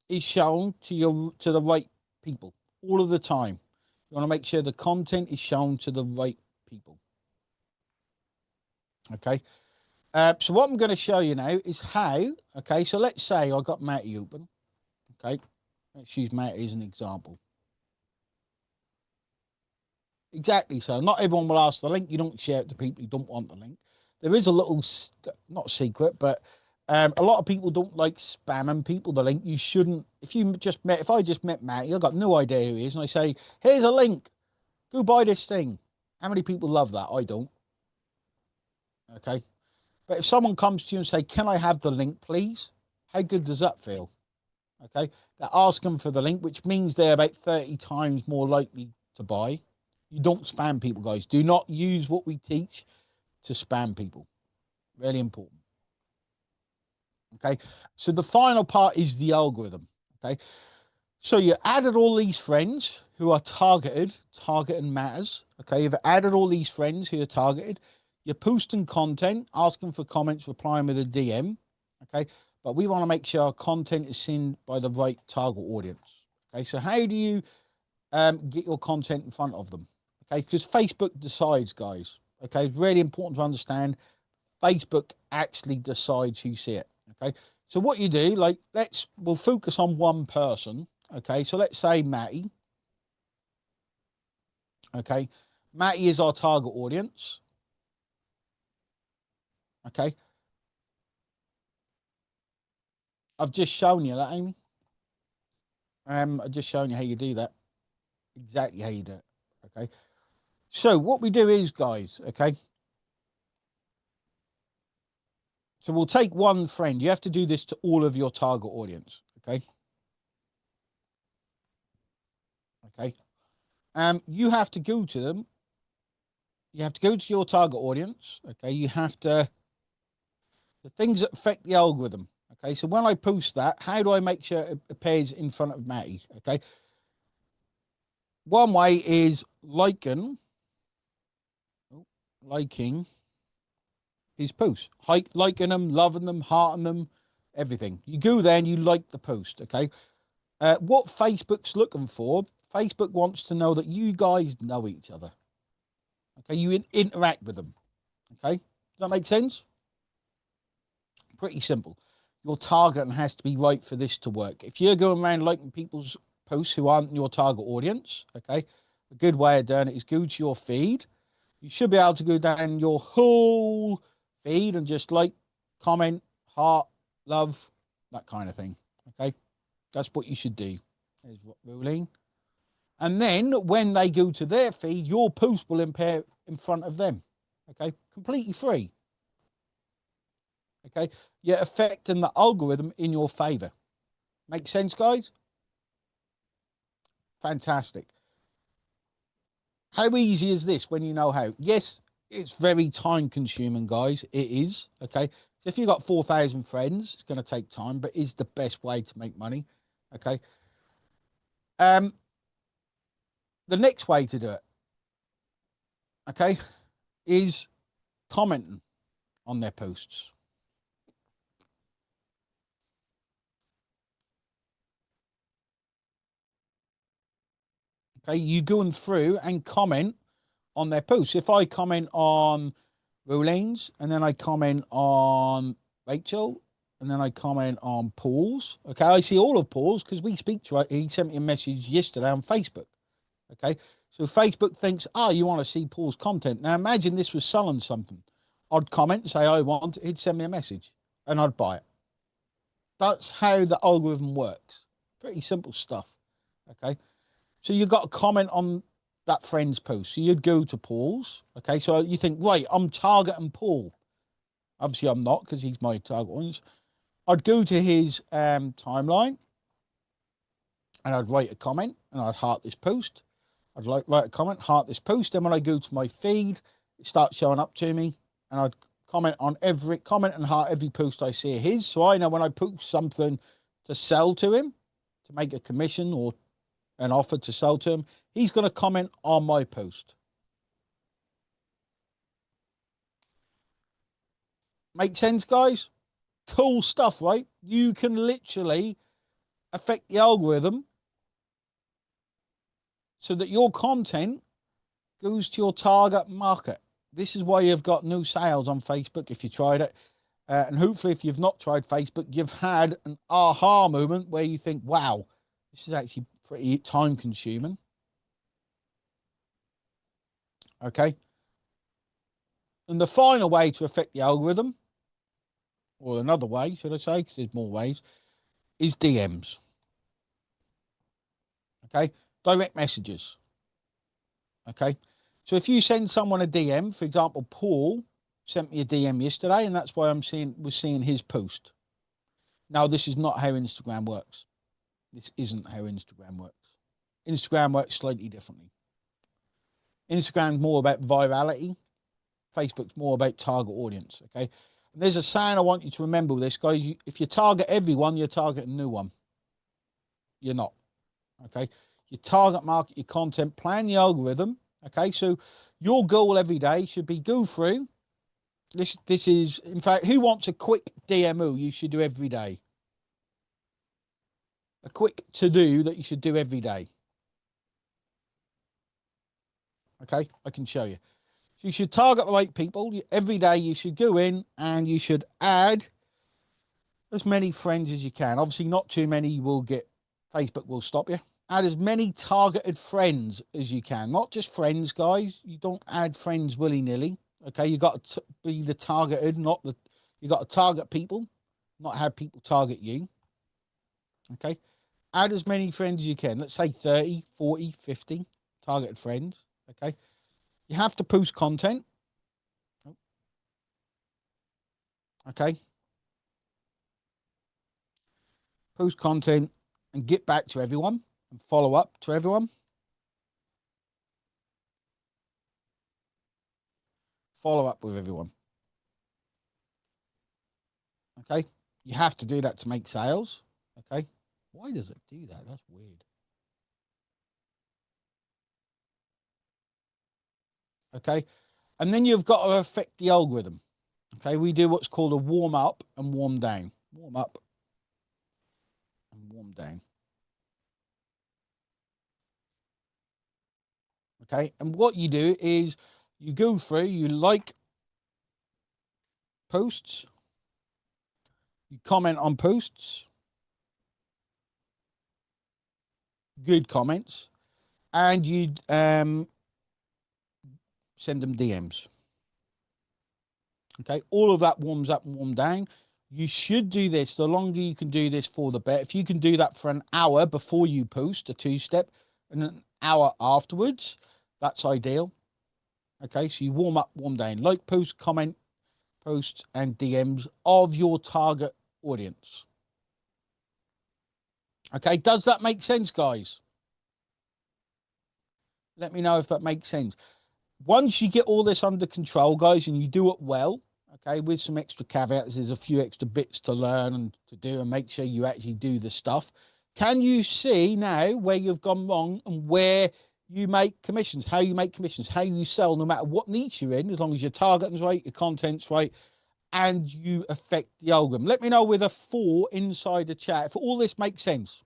is shown to the right people all of the time. You want to make sure the content is shown to the right people. Okay. So what I'm going to show you now is how. Okay. So let's say I got Matty open. Okay. Let's use Matty as an example. Exactly. So not everyone will ask the link. You don't share it to people who don't want the link. There is a little, not secret, but a lot of people don't like spamming people the link. You shouldn't. If I just met Matty, I got no idea who he is, and I say, here's a link, go buy this thing. How many people love that? I don't. Okay. But if someone comes to you and say, can I have the link, please? How good does that feel? Okay. They're asking for the link, which means they're about 30 times more likely to buy. You don't spam people, guys. Do not use what we teach to spam people. Really important. Okay. So the final part is the algorithm. Okay. So you added all these friends who are targeted. Targeting matters. Okay. You've added all these friends who are targeted. You're posting content, asking for comments, replying with a DM. Okay. But we want to make sure our content is seen by the right target audience. Okay. So how do you get your content in front of them? Okay. Because Facebook decides, guys. Okay. It's really important to understand. Facebook actually decides who see it. Okay. So what you do, like, we'll focus on one person. Okay. So let's say Matty. Okay. Matty is our target audience. Okay. I've just shown you that, Amy. I've just shown you how you do that. Exactly how you do it. Okay. So what we do is, guys, okay. So we'll take one friend. You have to do this to all of your target audience. Okay. Okay. You have to go to them. You have to go to your target audience. Okay. You have to, the things that affect the algorithm. Okay. So when I post that, how do I make sure it appears in front of Matty? Okay. One way is liking his posts, liking them, loving them, hearting them, everything. You go there and you like the post. Okay. What Facebook's looking for, Facebook wants to know that you guys know each other. Okay. You interact with them. Okay. Does that make sense? Pretty simple. Your targeting has to be right for this to work. If you're going around liking people's posts who aren't your target audience, okay, a good way of doing it is go to your feed. You should be able to go down your whole feed and just like, comment, heart, love, that kind of thing. Okay. That's what you should do. There's ruling. And then when they go to their feed, your post will appear in front of them. Okay. Completely free. Okay. You're affecting the algorithm in your favor. Make sense, guys? Fantastic. How easy is this when you know how? Yes, it's very time consuming, guys. It is. Okay. So if you've got 4,000 friends, it's going to take time, but it's the best way to make money. Okay. The next way to do it, okay, is commenting on their posts. Okay. You going through and comment on their posts. If I comment on Rolene's and then I comment on Rachel and then I comment on Paul's. Okay, I see all of Paul's because we speak to it. He sent me a message yesterday on Facebook. Okay, so Facebook thinks, you want to see Paul's content. Now imagine this was selling something. I'd comment and say I want it. He'd send me a message and I'd buy it. That's how the algorithm works. Pretty simple stuff. Okay, so you've got to comment on that friend's post. So you'd go to Paul's. Okay, so you think, right, I'm targeting Paul. Obviously, I'm not because he's my target audience. I'd go to his timeline and I'd write a comment and I'd heart this post. I'd write a comment, heart this post. Then when I go to my feed, it starts showing up to me and I'd comment and heart every post I see of his. So I know when I post something to sell to him, to make a commission or an offer to sell to him, he's going to comment on my post. Make sense, guys? Cool stuff, right? You can literally affect the algorithm so that your content goes to your target market. This is why you've got new sales on Facebook if you tried it. And hopefully, if you've not tried Facebook, you've had an aha moment where you think, wow, this is actually pretty time consuming. Okay. And the final way to affect the algorithm, or another way, should I say, because there's more ways, is DMs. Okay. Direct messages. Okay. So if you send someone a DM, for example, Paul sent me a DM yesterday, and that's why we're seeing his post. Now, this is not how Instagram works. This isn't how Instagram works. Instagram works slightly differently. Instagram's more about virality. Facebook's more about target audience. Okay. And there's a saying I want you to remember with this, guys. If you target everyone, you're targeting no one. You're not. Okay. You target market your content, plan the algorithm. Okay. So your goal every day should be go through. This is, in fact, who wants a quick DMO you should do every day? A quick to-do that you should do every day. Okay, I can show you. So you should target the right people. Every day you should go in and you should add as many friends as you can. Obviously, not too many Facebook will stop you. Add as many targeted friends as you can. Not just friends, guys. You don't add friends willy-nilly. Okay, you got to be the targeted, you got to target people, not have people target you. Okay, add as many friends as you can. Let's say 30, 40, 50 targeted friends. Okay, you have to post content. Okay, post content and get back to everyone and follow up to everyone. Follow up with everyone. Okay, you have to do that to make sales. Okay, why does it do that? That's weird. Okay, and then you've got to affect the algorithm. Okay, we do what's called a warm up and warm down. Warm up and warm down. Okay, and what you do is you go through, you like posts, you comment on posts, good comments, and you send them DMs. Okay, all of that warms up and warm down. You should do this. The longer you can do this for, the better. If you can do that for an hour before you post a two-step and an hour afterwards, that's ideal. Okay, so you warm up, warm down, like, post, comment, posts, and DMs of your target audience. Okay, does that make sense, guys? Let me know if that makes sense. Once you get all this under control, guys, and you do it well, okay, with some extra caveats, there's a few extra bits to learn and to do, and make sure you actually do the stuff. Can you see now where you've gone wrong and where you make commissions, how you make commissions, how you sell, no matter what niche you're in, as long as your targeting's right, your content's right, and you affect the algorithm? Let me know with a 4 inside the chat if all this makes sense.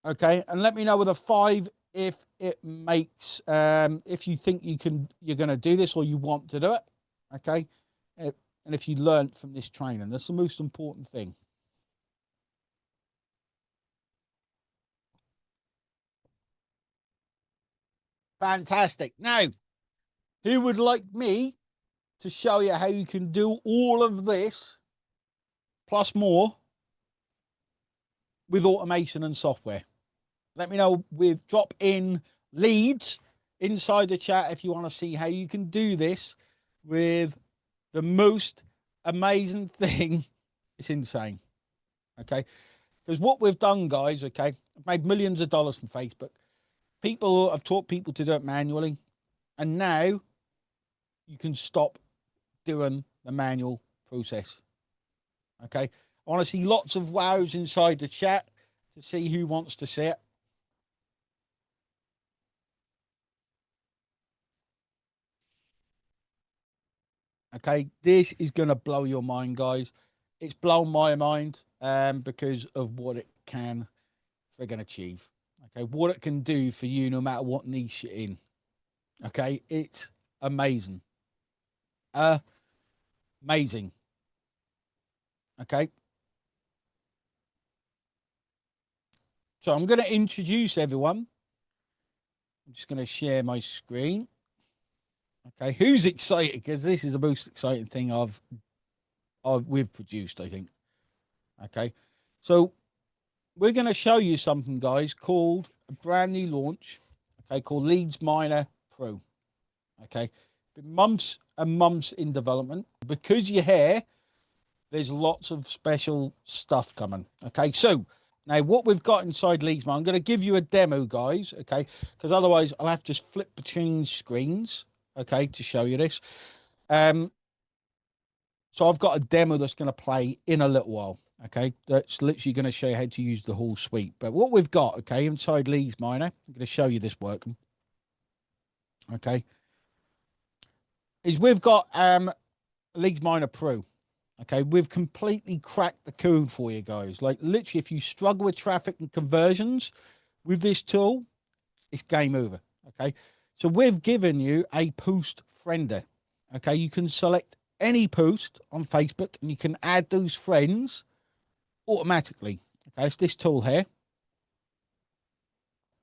Okay, and let me know with a 5 if it makes if you think you're going to do this or you want to do it. Okay, and if you learned from this training, that's the most important thing. Fantastic. Now, who would like me to show you how you can do all of this plus more with automation and software? Let me know with drop in leads inside the chat if you want to see how you can do this with the most amazing thing. It's insane. Okay. Because what we've done, guys, okay, I've made millions of dollars from Facebook. I've taught people to do it manually. And now you can stop doing the manual process. Okay. I want to see lots of wows inside the chat to see who wants to see it. Okay, this is going to blow your mind, guys. It's blown my mind because of what it can friggin' achieve. Okay, what it can do for you no matter what niche you're in. Okay, it's amazing. Amazing. Okay, so I'm going to introduce everyone. I'm just going to share my screen. Okay, who's excited? Because this is the most exciting thing we've produced, I think. Okay, so we're going to show you something, guys, called a brand new launch. Okay, called LeadsMiner Pro. Okay, been months and months in development. Because you're here, there's lots of special stuff coming. Okay, so now what we've got inside LeadsMiner, I'm going to give you a demo, guys. Okay, because otherwise I'll have to flip between screens. Okay, to show you this. So I've got a demo that's going to play in a little while. Okay, that's literally going to show you how to use the whole suite. But what we've got, okay, inside LeadsMiner, I'm going to show you this working. Okay, is we've got LeadsMiner Pro. Okay, we've completely cracked the code for you guys. Like literally, if you struggle with traffic and conversions with this tool, it's game over. Okay, so we've given you a post friender. Okay, you can select any post on Facebook and you can add those friends automatically. Okay, it's this tool here.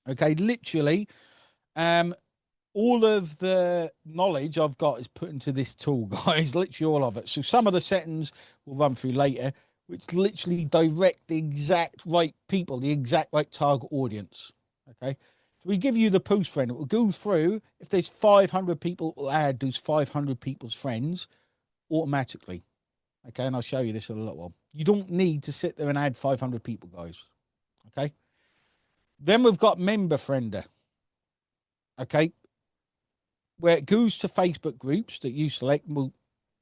Okay, literally, all of the knowledge I've got is put into this tool, guys. Literally all of it. So some of the settings we'll run through later, which literally direct the exact right people, the exact right target audience. Okay, so we give you the post friend. It will go through. If there's 500 people, it will add those 500 people's friends automatically. Okay, and I'll show you this in a little while. You don't need to sit there and add 500 people, guys. Okay. Then we've got Member Friender. Okay, where it goes to Facebook groups that you select. We'll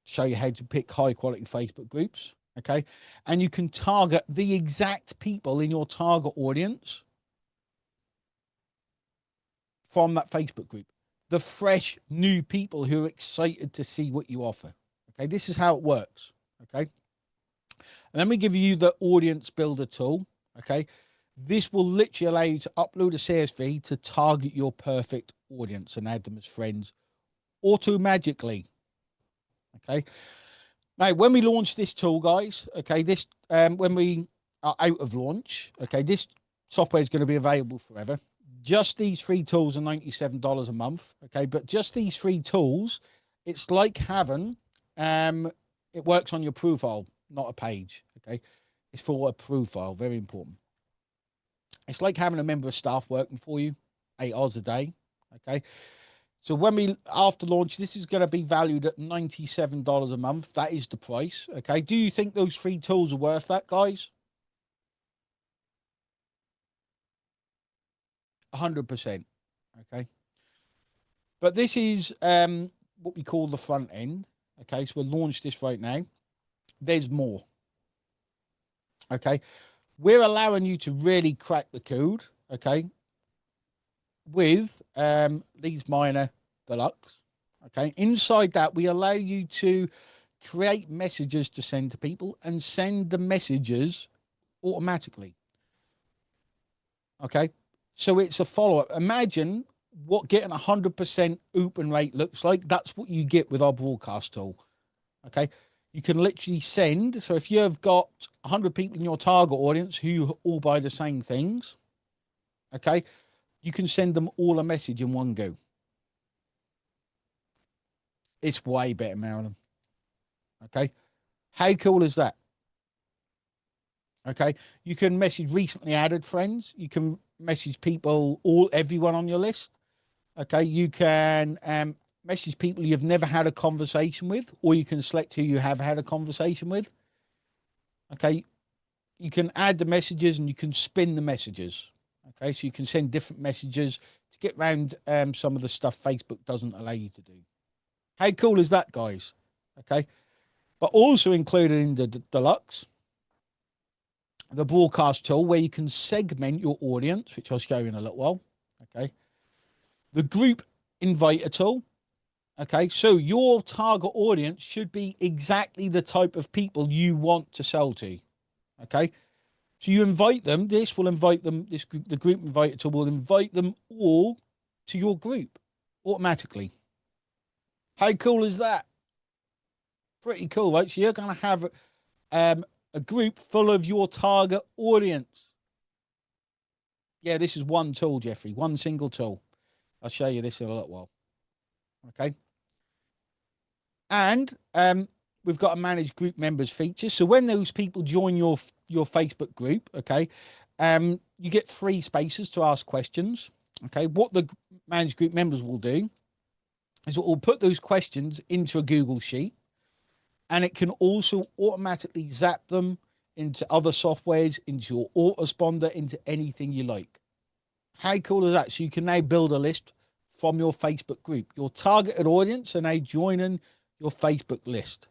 show you how to pick high quality Facebook groups. Okay, and you can target the exact people in your target audience from that Facebook group. The fresh new people who are excited to see what you offer. Okay, this is how it works. Okay, and then we give you the audience builder tool. Okay, this will literally allow you to upload a CSV to target your perfect audience and add them as friends magically. Okay, now when we launch this tool, guys, okay, this when we are out of launch, okay, this software is going to be available forever. Just these 3 tools are $97 a month. Okay, but just these 3 tools, it's like having it works on your profile, not a page. Okay, it's for a profile, very important. It's like having a member of staff working for you 8 hours a day. Okay, so when we, after launch, this is going to be valued at $97 a month. That is the price. Okay, do you think those 3 tools are worth that, guys? 100%. Okay, but this is what we call the front end. Okay, so we'll launch this right now. There's more. Okay, we're allowing you to really crack the code. Okay, with LeadsMiner Deluxe. Okay, inside that we allow you to create messages to send to people and send the messages automatically. Okay, so it's a follow-up. Imagine what getting 100% open rate looks like. That's what you get with our broadcast tool. Okay, you can literally send. So if you've got 100 people in your target audience who all buy the same things, okay, you can send them all a message in one go. It's way better, Marilyn. Okay, how cool is that? Okay, you can message recently added friends. You can message people, everyone on your list. Okay, you can message people you've never had a conversation with, or you can select who you have had a conversation with. Okay, you can add the messages and you can spin the messages. Okay, so you can send different messages to get around some of the stuff Facebook doesn't allow you to do. How cool is that, guys? Okay, but also included in the deluxe, the broadcast tool where you can segment your audience, which I'll show you in a little while. Okay, the group inviter tool. Okay, so your target audience should be exactly the type of people you want to sell to. Okay, so you invite them. This will invite them. The group inviter tool will invite them all to your group automatically. How cool is that? Pretty cool, right? So you're going to have a group full of your target audience. Yeah, this is one tool, Jeffrey. One single tool. I'll show you this in a little while. Okay. And we've got a manage group members feature. So when those people join your Facebook group, okay, you get 3 spaces to ask questions. Okay, what the manage group members will do is it will put those questions into a Google Sheet, and it can also automatically zap them into other softwares, into your autoresponder, into anything you like. How cool is that? So you can now build a list from your Facebook group. Your targeted audience are now joining your Facebook list.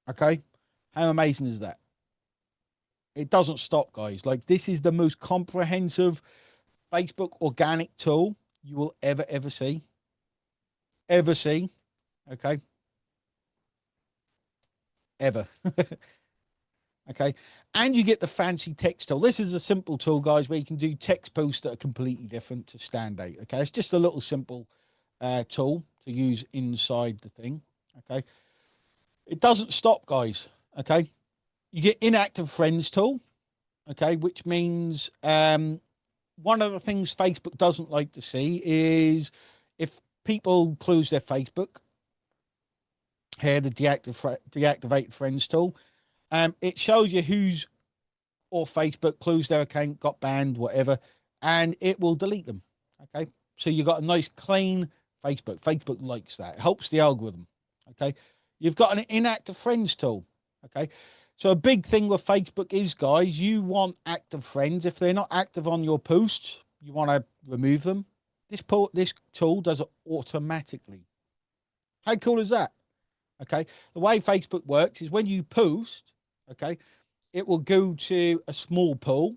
Okay. How amazing is that? It doesn't stop, guys. Like, this is the most comprehensive Facebook organic tool you will ever see. Ever see. Okay. Ever. Okay. And you get the fancy text tool. This is a simple tool, guys, where you can do text posts that are completely different to standard. Okay. It's just a little simple tool to use inside the thing. Okay. It doesn't stop, guys. Okay. You get inactive friends tool. Okay. Which means one of the things Facebook doesn't like to see is if people close their Facebook, here, the deactivate friends tool, it shows you who's or Facebook closed their account, got banned, whatever, and it will delete them. Okay. So you got a nice clean Facebook. Facebook likes that. It helps the algorithm. Okay. You've got an inactive friends tool. Okay. So a big thing with Facebook is, guys, you want active friends. If they're not active on your posts, you want to remove them. This tool does it automatically. How cool is that? Okay. The way Facebook works is when you post, okay, it will go to a small pool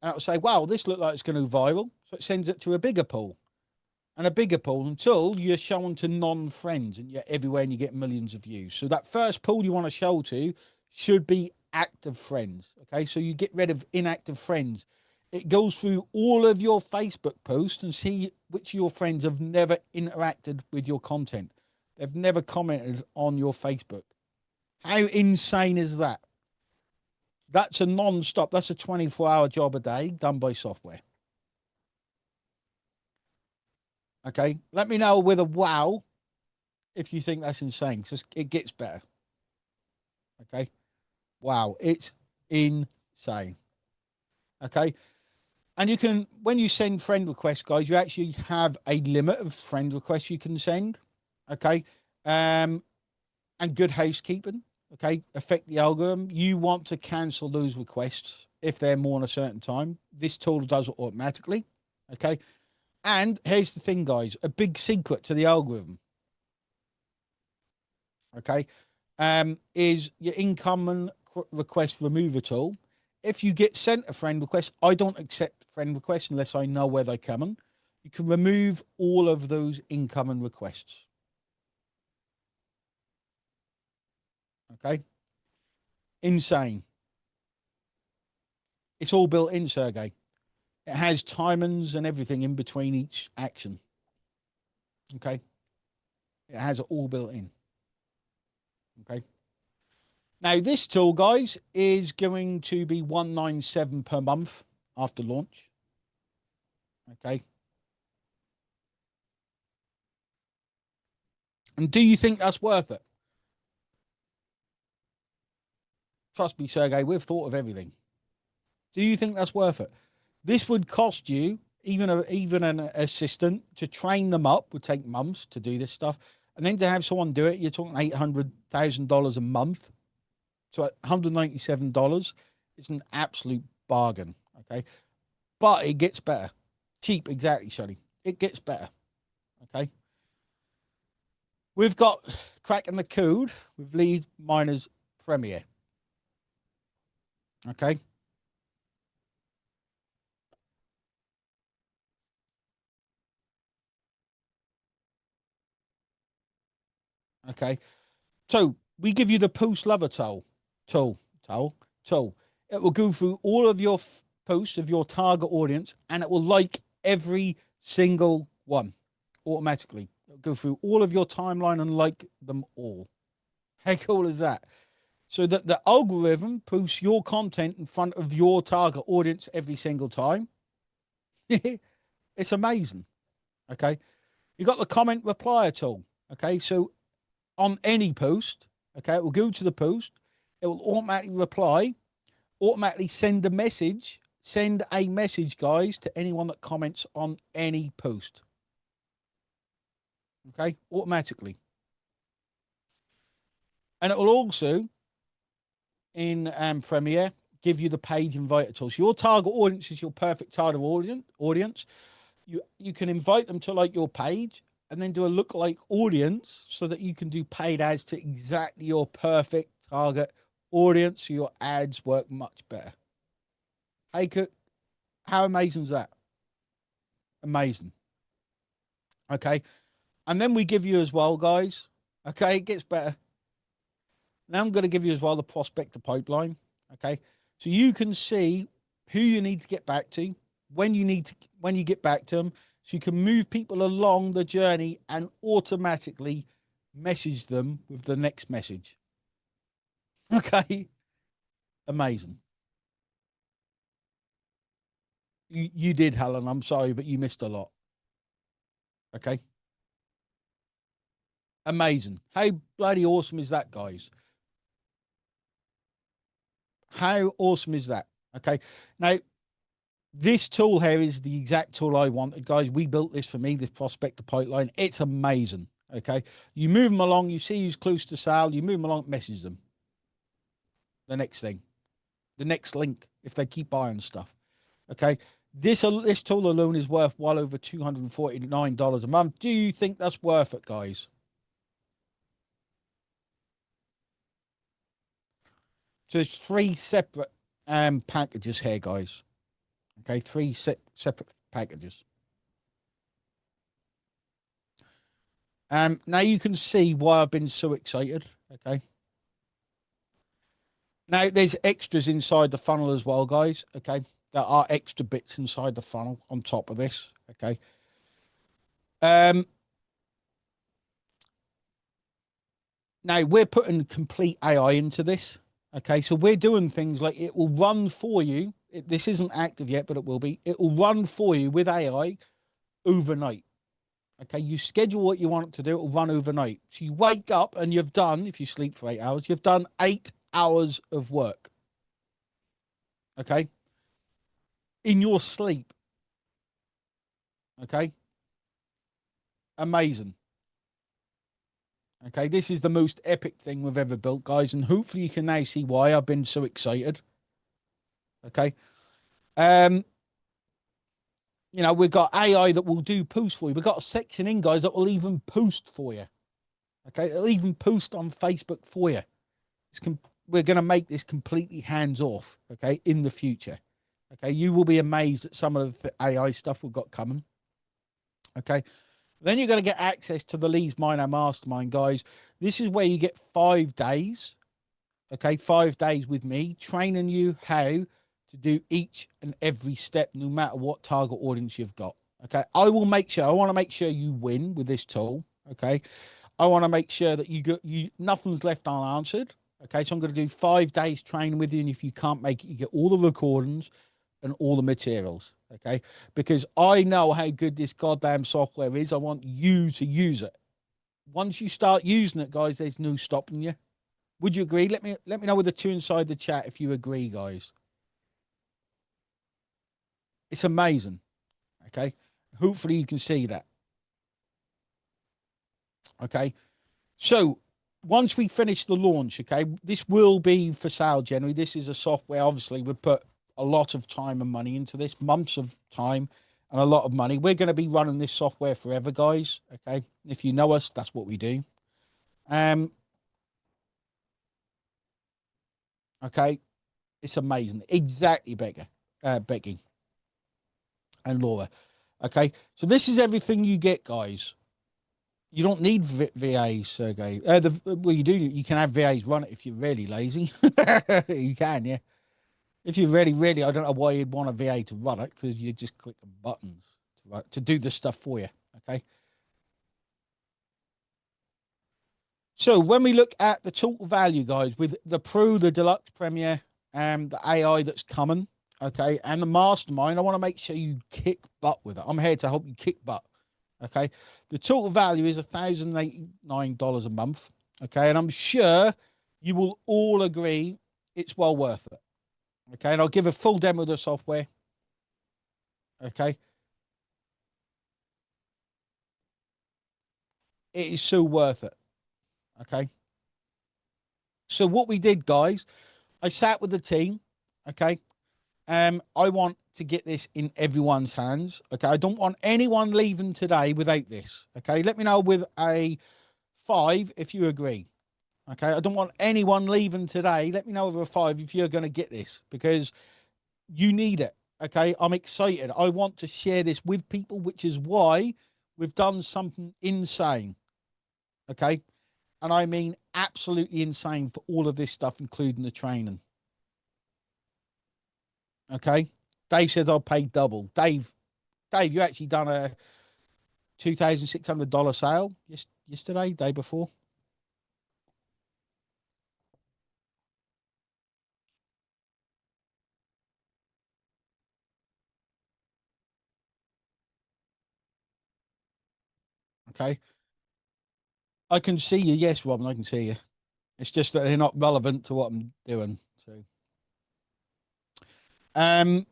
and it will say, wow, this looks like it's going to go viral. So it sends it to a bigger pool and a bigger pool until you're shown to non-friends and you're everywhere and you get millions of views. So that first pool you want to show to should be active friends. Okay. So you get rid of inactive friends. It goes through all of your Facebook posts and see which of your friends have never interacted with your content. They've never commented on your Facebook. How insane is that? That's a non-stop. That's a 24-hour job a day done by software. Okay. Let me know with a wow if you think that's insane, because it gets better. Okay. Wow. It's insane. Okay. And you can, when you send friend requests, guys, you actually have a limit of friend requests you can send. Okay. And good housekeeping. Okay. Affect the algorithm. You want to cancel those requests if they're more than a certain time. This tool does it automatically. Okay. And here's the thing, guys, a big secret to the algorithm. Okay. Is your incoming request remover tool. If you get sent a friend request, I don't accept friend requests unless I know where they're coming. You can remove all of those incoming requests. Okay. Insane. It's all built in, Sergey. It has timings and everything in between each action. Okay. It has it all built in. Okay. Now, this tool, guys, is going to be $197 per month after launch. Okay. And do you think that's worth it? Trust me, Sergey, we've thought of everything. Do you think that's worth it? This would cost you, even an assistant, to train them up would take months to do this stuff. And then to have someone do it, you're talking $800,000 a month. So $197 is an absolute bargain. Okay. But it gets better. Cheap, exactly, Shirley. It gets better. Okay. We've got cracking the code with LeadsMiner Premier. Okay. Okay. So we give you the post lover tool. It will go through all of your posts of your target audience, and it will like every single one automatically. It'll go through all of your timeline and like them all. How cool is that? So that the algorithm posts your content in front of your target audience every single time. It's amazing. Okay. You got the comment reply tool. Okay. So on any post, okay, it will go to the post, it will automatically reply, automatically send a message, guys, to anyone that comments on any post. Okay, automatically. And it will also, in Premiere, give you the page inviter tool. So your target audience is your perfect target audience. You can invite them to like your page and then do a lookalike audience so that you can do paid ads to exactly your perfect target audience, so your ads work much better. Hey, how amazing is that? Amazing. Okay. And then we give you as well, guys. Okay, it gets better. Now I'm going to give you as well the prospector pipeline. Okay. So you can see who you need to get back to, when you get back to them, so you can move people along the journey and automatically message them with the next message. Okay. Amazing. You did, Helen. I'm sorry, but you missed a lot. Okay. Amazing. How bloody awesome is that, guys? How awesome is that? Okay. Now, this tool here is the exact tool I wanted, guys. We built this for me, this prospector pipeline. It's amazing. Okay. You move them along, you see who's close to sale, you move them along, message them. The next thing, the next link, if they keep buying stuff. Okay. This tool alone is worth well over $249 a month. Do you think that's worth it, guys? So it's three separate packages here, guys. Okay, three separate packages. Now you can see why I've been so excited. Okay. Now there's extras inside the funnel as well, guys. Okay. There are extra bits inside the funnel on top of this. Okay. Now we're putting complete AI into this. Okay. So we're doing things like it will run for you. This isn't active yet, but it will be. It will run for you with AI overnight. Okay, you schedule what you want it to do, it'll run overnight. So you wake up and you've done, if you sleep for 8 hours, you've done 8 hours of work. Okay, in your sleep. Okay, amazing. Okay, this is the most epic thing we've ever built, guys, and hopefully you can now see why I've been so excited. Okay, you know, we've got AI that will do posts for you. We've got a section in, guys, that will even post for you. Okay, it'll even post on Facebook for you. We're going to make this completely hands off. Okay, in the future. Okay, you will be amazed at some of the AI stuff we've got coming. Okay, then you're going to get access to the LeadsMiner Mastermind, guys. This is where you get 5 days. Okay, 5 days with me training you how to do each and every step, no matter what target audience you've got. Okay, I want to make sure you win with this tool. Okay, I want to make sure that nothing's left unanswered. Okay, so I'm going to do 5 days training with you, and if you can't make it, you get all the recordings and all the materials. Okay, because I know how good this goddamn software is. I want you to use it. Once you start using it, guys, there's no stopping you. Would you agree? Let me know with the 2 inside the chat if you agree, guys. It's amazing. Okay, hopefully you can see that. Okay, so once we finish the launch, okay, this will be for sale January. This is a software, obviously, we put a lot of time and money into this, months of time and a lot of money. We're going to be running this software forever, guys. Okay, if you know us, that's what we do. Okay, it's amazing. Exactly, Becky and Laura. Okay, so this is everything you get, guys. You don't need VAs, Sergey. Well, you do. You can have VAs run it if you're really lazy. You can, yeah. If you're really, I don't know why you'd want a VA to run it, because you just click the buttons to do the stuff for you. Okay. So when we look at the total value, guys, with the Pro, the Deluxe Premier, the AI that's coming, okay, and the Mastermind, I want to make sure you kick butt with it. I'm here to help you kick butt. Okay. The total value is $1,089 a month. Okay. And I'm sure you will all agree it's well worth it. Okay. And I'll give a full demo of the software. Okay. It is so worth it. Okay. So what we did, guys, I sat with the team. Okay. I want to get this in everyone's hands. Okay. I don't want anyone leaving today without this. Okay. Let me know with a 5 if you agree. Okay. I don't want anyone leaving today. Let me know with a 5 if you're going to get this, because you need it. Okay. I'm excited. I want to share this with people, which is why we've done something insane. Okay. And I mean absolutely insane for all of this stuff, including the training. Okay. Dave says I'll pay double. Dave, you actually done a $2,600 sale yesterday, day before. Okay. I can see you. Yes, Robin, I can see you. It's just that they're not relevant to what I'm doing. Um,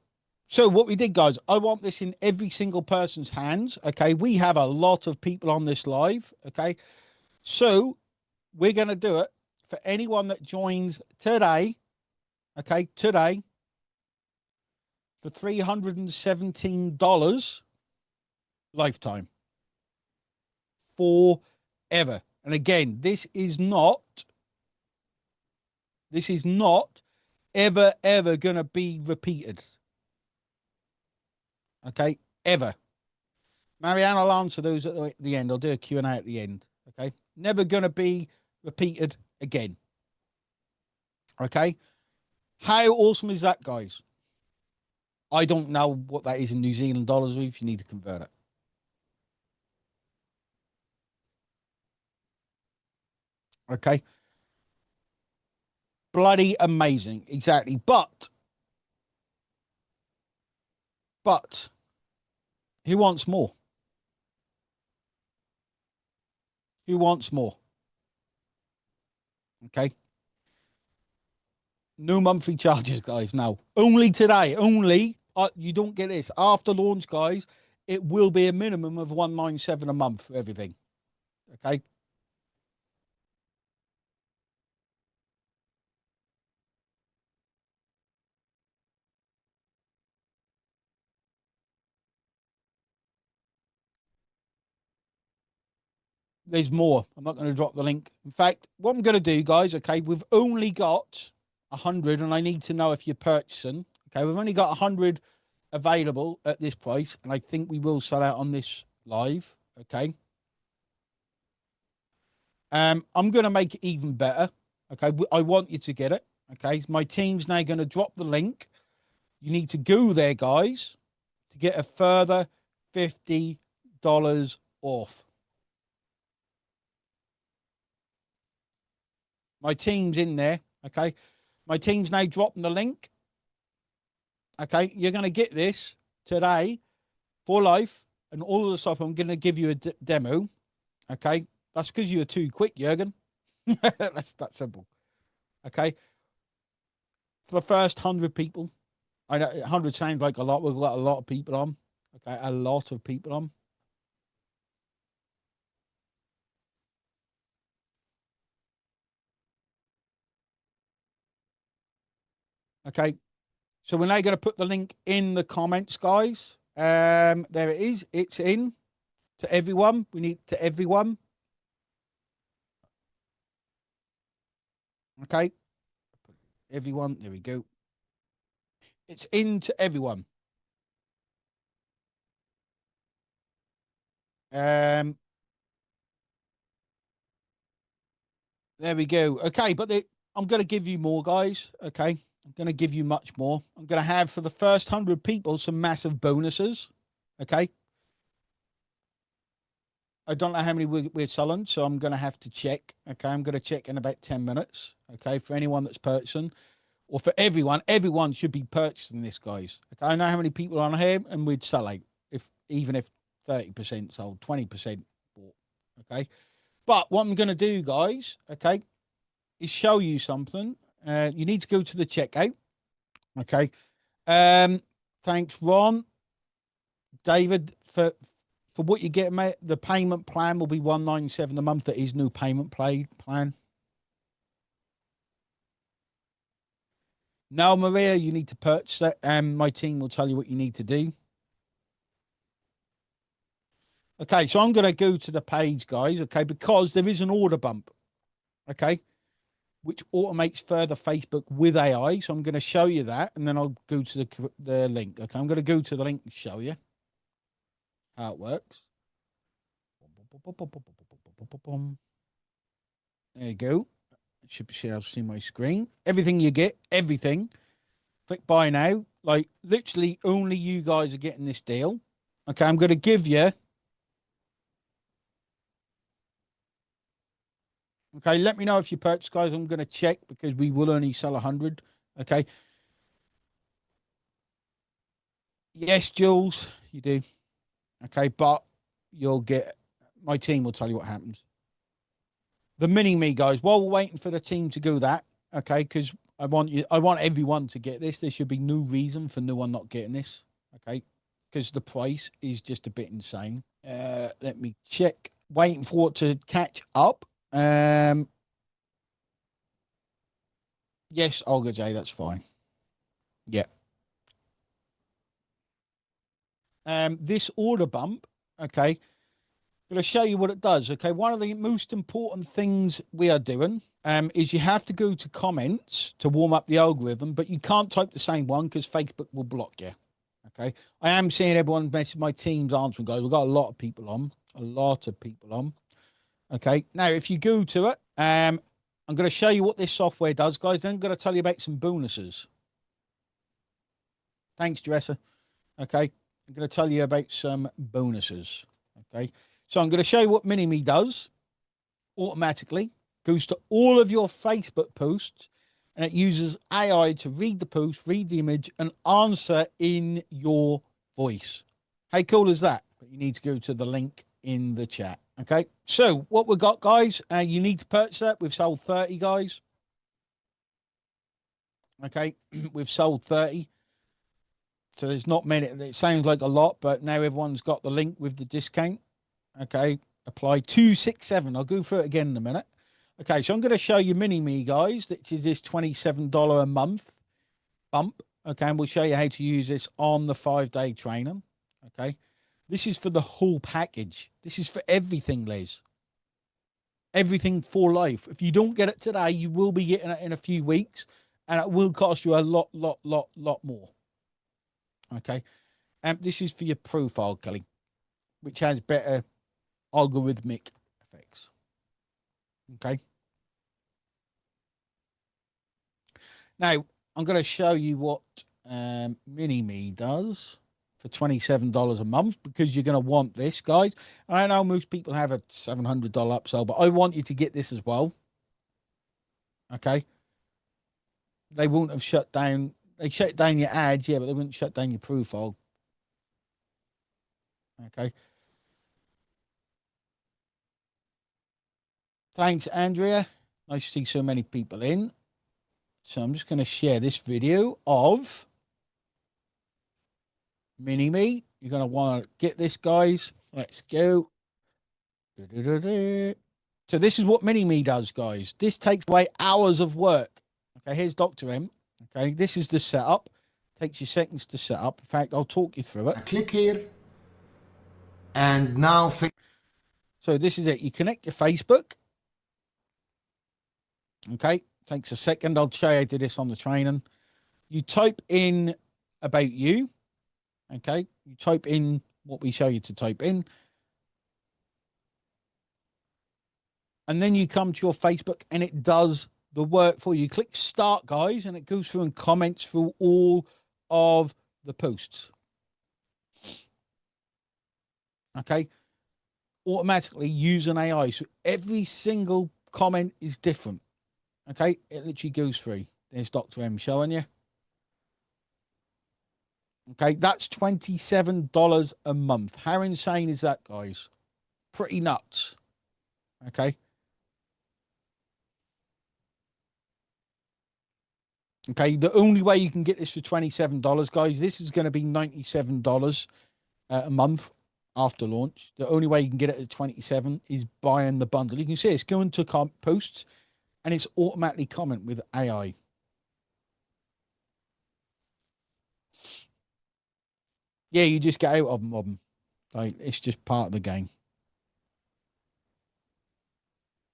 so what we did, guys, I want this in every single person's hands. Okay. We have a lot of people on this live. Okay. So we're going to do it for anyone that joins today. Okay. Today for $317 lifetime forever. And again, this is not ever going to be repeated. Okay. Ever. Marianne, I'll answer those at the end. I'll do a Q&A at the end. Okay. Never going to be repeated again. Okay. How awesome is that, guys? I don't know what that is in New Zealand dollars, if you need to convert it. Okay. Bloody amazing. Exactly. But who wants more? Who wants more? Okay. No monthly charges, guys. No. Only today. Only. You don't get this. After launch, guys, it will be a minimum of 197 a month for everything. Okay. There's more. I'm not going to drop the link. In fact, what I'm going to do, guys, okay, we've only got 100, and I need to know if you're purchasing. Okay, we've only got 100 available at this price, and I think we will sell out on this live. Okay. I'm going to make it even better. Okay, I want you to get it. Okay, my team's now going to drop the link. You need to go there, guys, to get a further $50 off. My team's in there. Okay, my team's now dropping the link. Okay, you're going to get this today for life, and all of the stuff I'm going to give you a demo. Okay, that's because you were too quick, Jurgen. That's that simple. Okay, for the first 100 people, I know 100 sounds like a lot. We've got a lot of people on. Okay, a lot of people on. Okay, so we're now going to put the link in the comments, guys. There it is. It's in to everyone. We need to everyone. Okay, everyone. There we go. It's in to everyone. Um, There we go. Okay, but I'm going to give you more, guys. Okay, I'm going to give you much more. I'm going to have for the first 100 people some massive bonuses. Okay. I don't know how many we're selling, so I'm going to have to check. Okay, I'm going to check in about 10 minutes. Okay, for anyone that's purchasing, or for everyone should be purchasing this, guys. Okay, I know how many people are on here, and we'd sell out even if 30% sold, 20% bought. Okay, but what I'm going to do, guys, okay, is show you something. You need to go to the checkout. Okay. Thanks, Ron, David, for what you get, mate. The payment plan will be $197 a month. That is new payment plan. Now, Maria, you need to purchase that, and my team will tell you what you need to do. Okay, so I'm going to go to the page, guys. Okay, because there is an order bump. Okay, which automates further Facebook with AI. So I'm going to show you that, and then I'll go to the link. Okay, I'm going to go to the link and show you how it works. There you go. It should be able to see my screen. Everything you get, everything. Click buy now. Like, literally only you guys are getting this deal. Okay, I'm going to give you. Okay, let me know if you purchase, guys. I'm going to check because we will only sell 100. Okay. Yes, Jules, you do. Okay, but you'll get. My team will tell you what happens. The mini me, guys. While we're waiting for the team to do that, okay, because I want everyone to get this. There should be no reason for no one not getting this. Okay, because the price is just a bit insane. Let me check. Waiting for it to catch up. Yes, Olga J, that's fine. Yeah. This order bump, okay, I'm going to show you what it does. Okay, one of the most important things we are doing is you have to go to comments to warm up the algorithm, but you can't type the same one because Facebook will block you. Okay, I am seeing everyone message my team's answering, guys. We've got a lot of people on. Okay, now if you go to it, I'm going to show you what this software does, guys. Then I'm going to tell you about some bonuses. Thanks, Dresser. Okay, I'm going to tell you about some bonuses. Okay, so I'm going to show you what Mini-Me does automatically. Goes to all of your Facebook posts, and it uses AI to read the post, read the image, and answer in your voice. How cool is that? But you need to go to the link in the chat. Okay, so what we got, guys, you need to purchase that. We've sold 30, guys. Okay, we've sold 30. So there's not many. It sounds like a lot, but now everyone's got the link with the discount. Okay, apply 267. I'll go through it again in a minute. Okay, so I'm going to show you Mini-Me, guys, which is this $27 a month bump. Okay, and we'll show you how to use this on the 5-day training. Okay, this is for the whole package. This is for everything, Liz. Everything for life. If you don't get it today, you will be getting it in a few weeks, and it will cost you a lot more. Okay, and this is for your profile, Kelly, which has better algorithmic effects. Okay. Now, I'm going to show you what Mini-Me does for $27 a month, because you're going to want this, guys. I know most people have a $700 upsell, but I want you to get this as well. Okay. They won't have shut down. They shut down your ads, yeah, but they wouldn't shut down your profile. Okay. Thanks, Andrea. Nice to see so many people in. So I'm just going to share this video of Mini-Me. You're going to want to get this, guys. Let's go. So this is what Mini-Me does, guys. This takes away hours of work. Okay, here's Dr. M. Okay, this is the setup. Takes you seconds to set up. In fact, I'll talk you through it. Click here. And now... So this is it. You connect your Facebook. Okay, takes a second. I'll show you how to do this on the training. You type in about you. Okay, you type in what we show you to type in. and then you come to your Facebook and it does the work for you. Click start, guys, and it goes through and comments through all of the posts. Okay, automatically using AI, so every single comment is different. Okay, it literally goes through. There's Dr. M showing you. Okay, that's $27 a month. How insane is that, guys? Pretty nuts. Okay. Okay, the only way you can get this for $27, guys, this is going to be $97 a month after launch. The only way you can get it at 27 is buying the bundle. You can see it's going to posts and it's automatically comment with AI. Yeah, you just get out of them. Like, it's just part of the game.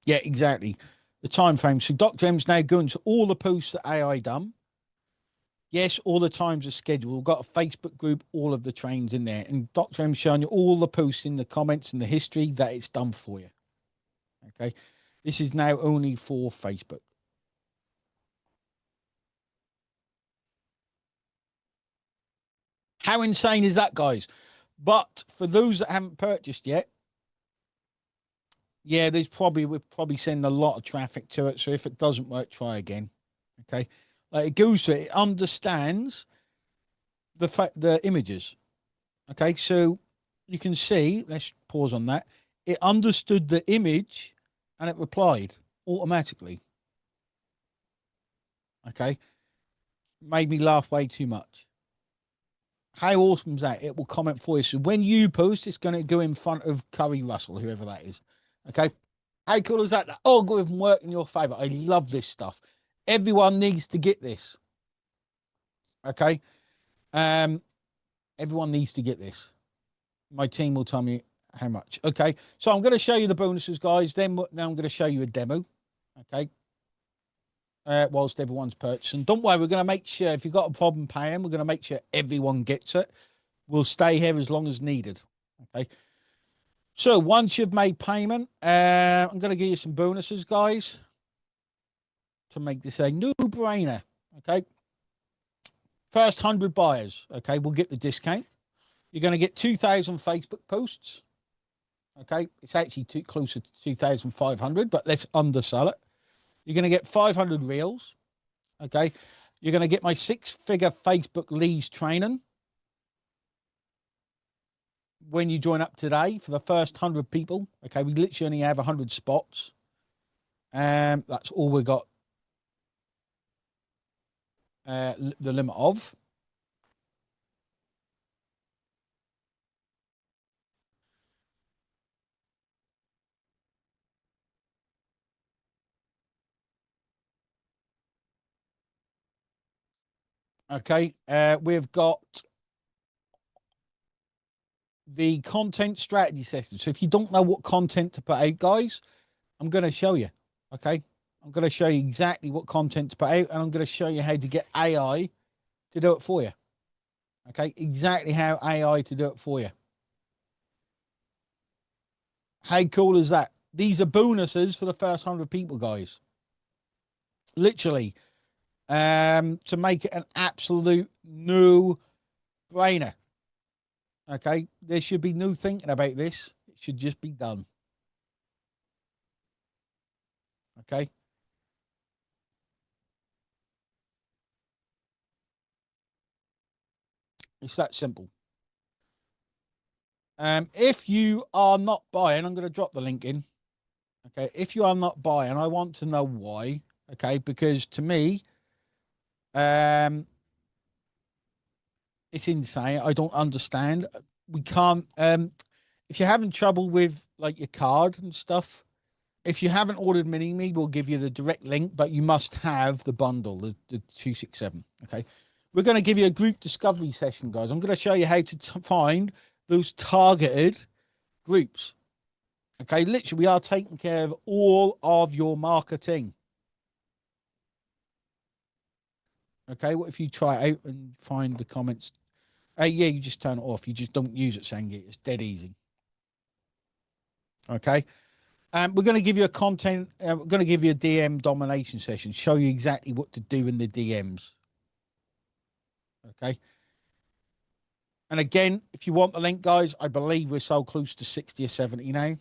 Yeah, exactly. The time frame. So Dr. M's now going to all the posts that AI done. Yes, all the times are scheduled. We've got a Facebook group, all of the trains in there. And Dr. M's showing you all the posts in the comments and the history that it's done for you. Okay. This is now only for Facebook. How insane is that, guys? But for those that haven't purchased yet, yeah, we're probably sending a lot of traffic to it. So if it doesn't work, try again. Okay. Like, it goes to it understands the images. Okay. So you can see, let's pause on that. It understood the image and it replied automatically. Okay. Made me laugh way too much. How awesome is that? It will comment for you. So when you post, it's going to go in front of Curry Russell, whoever that is. Okay. How cool is that? The algorithm work in your favor. I love this stuff. Everyone needs to get this. Okay. Everyone needs to get this. My team will tell me how much. Okay. So I'm going to show you the bonuses, guys. Then now I'm going to show you a demo. Okay. Whilst everyone's purchasing. Don't worry, we're going to make sure if you've got a problem paying, we're going to make sure everyone gets it. We'll stay here as long as needed. Okay. So once you've made payment, I'm going to give you some bonuses, guys, to make this a no-brainer. Okay. First 100 buyers. Okay. We'll get the discount. You're going to get 2,000 Facebook posts. Okay. It's actually closer to 2,500, but let's undersell it. You're going to get 500 reels. Okay. You're going to get my 6-figure Facebook leads training when you join up today for the first 100 people. Okay. We literally only have 100 spots. That's all we got the limit of. Okay. We've got the content strategy session. So if you don't know what content to put out, guys, I'm going to show you. Okay. I'm going to show you exactly what content to put out, and I'm going to show you how to get AI to do it for you. Okay. Exactly how AI to do it for you. How cool is that? These are bonuses for the first 100 people, guys. Literally, to make it an absolute no-brainer. Okay, there should be no thinking about this. It should just be done. Okay. It's that simple. If you are not buying, I'm going to drop the link in. Okay. If you are not buying, I want to know why. Okay. Because to me, it's insane. I don't understand. We can't, if you're having trouble with like your card and stuff, if you haven't ordered Mini Me, we'll give you the direct link, but you must have the bundle, the 267. Okay. We're going to give you a group discovery session, guys. I'm going to show you how to find those targeted groups. Okay. Literally, we are taking care of all of your marketing. Okay. What if you try it out and find the comments? Yeah, you just turn it off. You just don't use it, Sangeet. It's dead easy. Okay. We're going to give you a content. We're going to give you a DM domination session. Show you exactly what to do in the DMs. Okay. And again, if you want the link, guys, I believe we're so close to 60 or 70 now.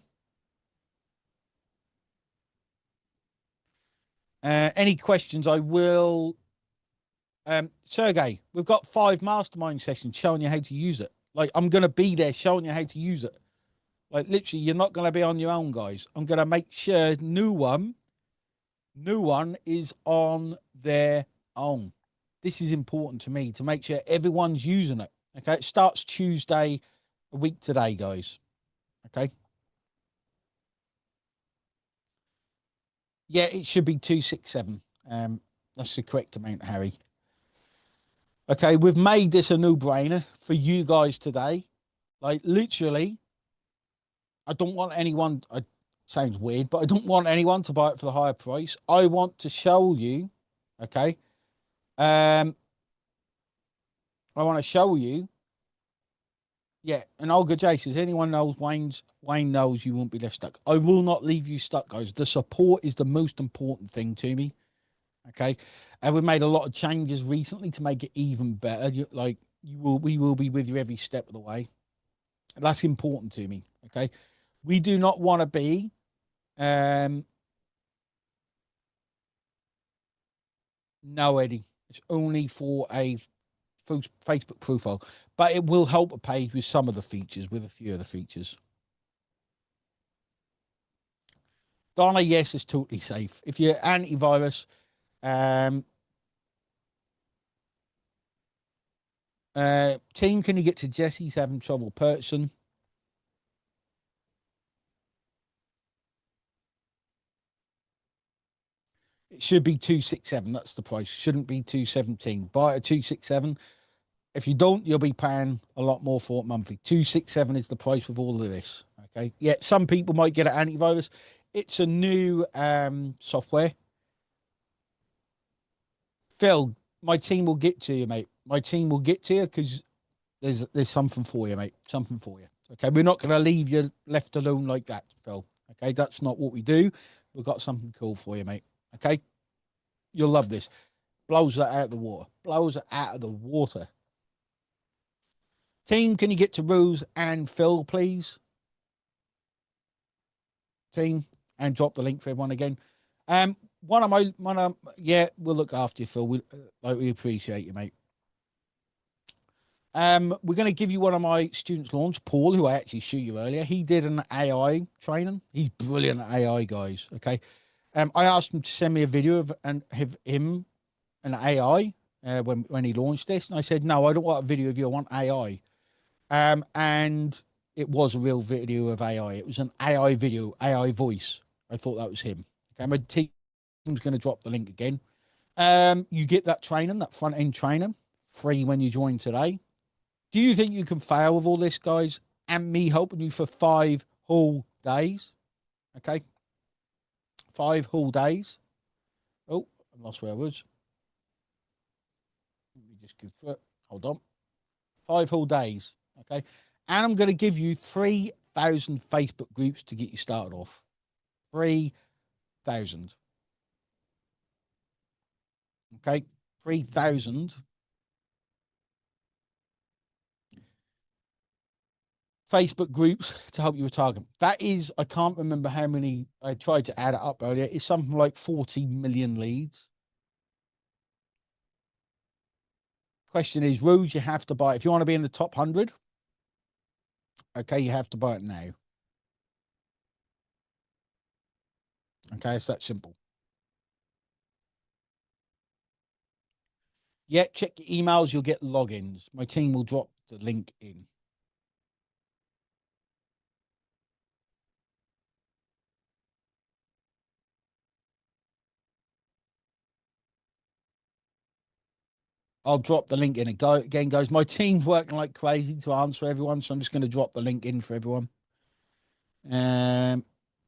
Any questions? I will. Sergey, we've got 5 mastermind sessions showing you how to use it. Like, I'm going to be there showing you how to use it. Like, literally, you're not going to be on your own, guys. I'm going to make sure new one is on their own. This is important to me, to make sure everyone's using it. Okay. It starts Tuesday, a week today, guys. Okay. Yeah, it should be 267. That's the correct amount, Harry. Okay, we've made this a no-brainer for you guys today. Like, literally, I don't want anyone, it sounds weird, but I don't want anyone to buy it for the higher price. I want to show you, okay? I want to show you, yeah, and Olga J says, anyone knows Wayne knows you won't be left stuck. I will not leave you stuck, guys. The support is the most important thing to me. Okay, and we've made a lot of changes recently to make it even better. We will be with you every step of the way. That's important to me. Okay, we do not want to be no, Eddie. It's only for a Facebook profile, but it will help a page with some of the features, with a few of the features. Donna, yes, it's totally safe. If you're antivirus, team, can you get to Jesse's having trouble purchasing? It should be 267. That's the price. Shouldn't be 217. Buy it at 267. If you don't, you'll be paying a lot more for it monthly. 267 is the price with all of this. Okay. Yeah, some people might get an antivirus. It's a new software. Phil, my team will get to you, mate. My team will get to you because there's something for you, mate. Something for you. Okay. We're not going to leave you left alone like that, Phil. Okay. That's not what we do. We've got something cool for you, mate. Okay. You'll love this. Blows that out of the water. Blows it out of the water. Team, can you get to Rose and Phil, please? Team, and drop the link for everyone again. Yeah, we'll look after you, Phil. We appreciate you, mate. We're going to give you one of my students launch, Paul, who I actually showed you earlier. He did an AI training. He's brilliant at AI, guys. Okay. I asked him to send me a video of and have him an AI when he launched this, and I said, no, I don't want a video of you. I want AI. And it was a real video of AI. It was an AI video, AI voice. I thought that was him. Okay, my team's going to drop the link again. You get that training, that front end training, free when you join today. Do you think you can fail with all this, guys? And me helping you for 5 whole days? Okay, 5 whole days. Oh, I lost where I was. Let me just go through it. Hold on. 5 whole days. Okay. And I'm going to give you 3,000 Facebook groups to get you started off. 3,000. Okay. 3,000 Facebook groups to help you with target. That is, I can't remember how many. I tried to add it up earlier. It's something like 40 million leads. Question is, Rose, you have to buy. If you want to be in the top 100, okay, you have to buy it now. Okay, it's that simple. Yeah, check your emails. You'll get logins. My team will drop the link in. I'll drop the link in again, guys. My team's working like crazy to answer everyone, so I'm just going to drop the link in for everyone. And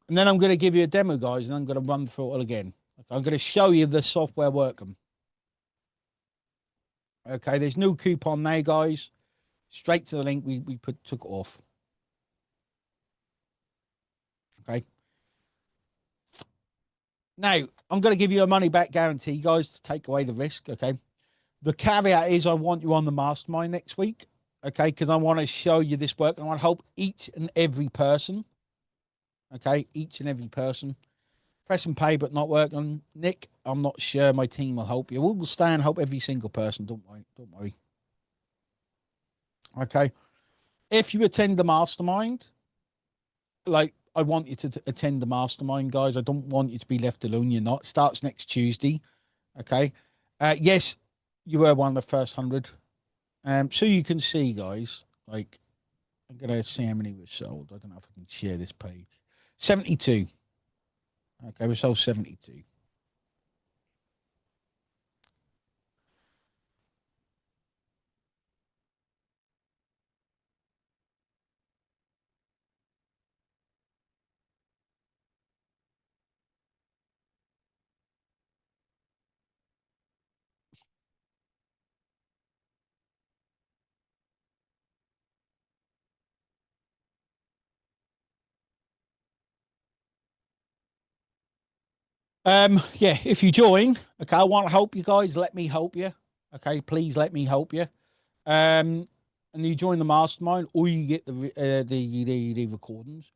then I'm going to give you a demo, guys, and I'm going to run through it all again. Okay, I'm going to show you the software working. Okay, there's no coupon there, guys. Straight to the link we took it off. Okay. Now, I'm going to give you a money back guarantee, guys, to take away the risk. Okay. The caveat is I want you on the mastermind next week. Okay. Because I want to show you this work and I want to help each and every person. Okay. Each and every person. Press and pay, but not working. Nick, I'm not sure. My team will help you. We'll stay and help every single person. Don't worry. Don't worry. Okay. If you attend the mastermind, like, I want you to attend the mastermind, guys. I don't want you to be left alone. You're not. It starts next Tuesday. Okay. Yes, you were one of the first 100. So you can see, guys, like, I'm going to see how many were sold. I don't know if I can share this page. 72. Okay. We sold 72. Yeah, if you join, okay, I want to help you guys. Let me help you. Okay, please let me help you. And you join the mastermind, or you get the recordings,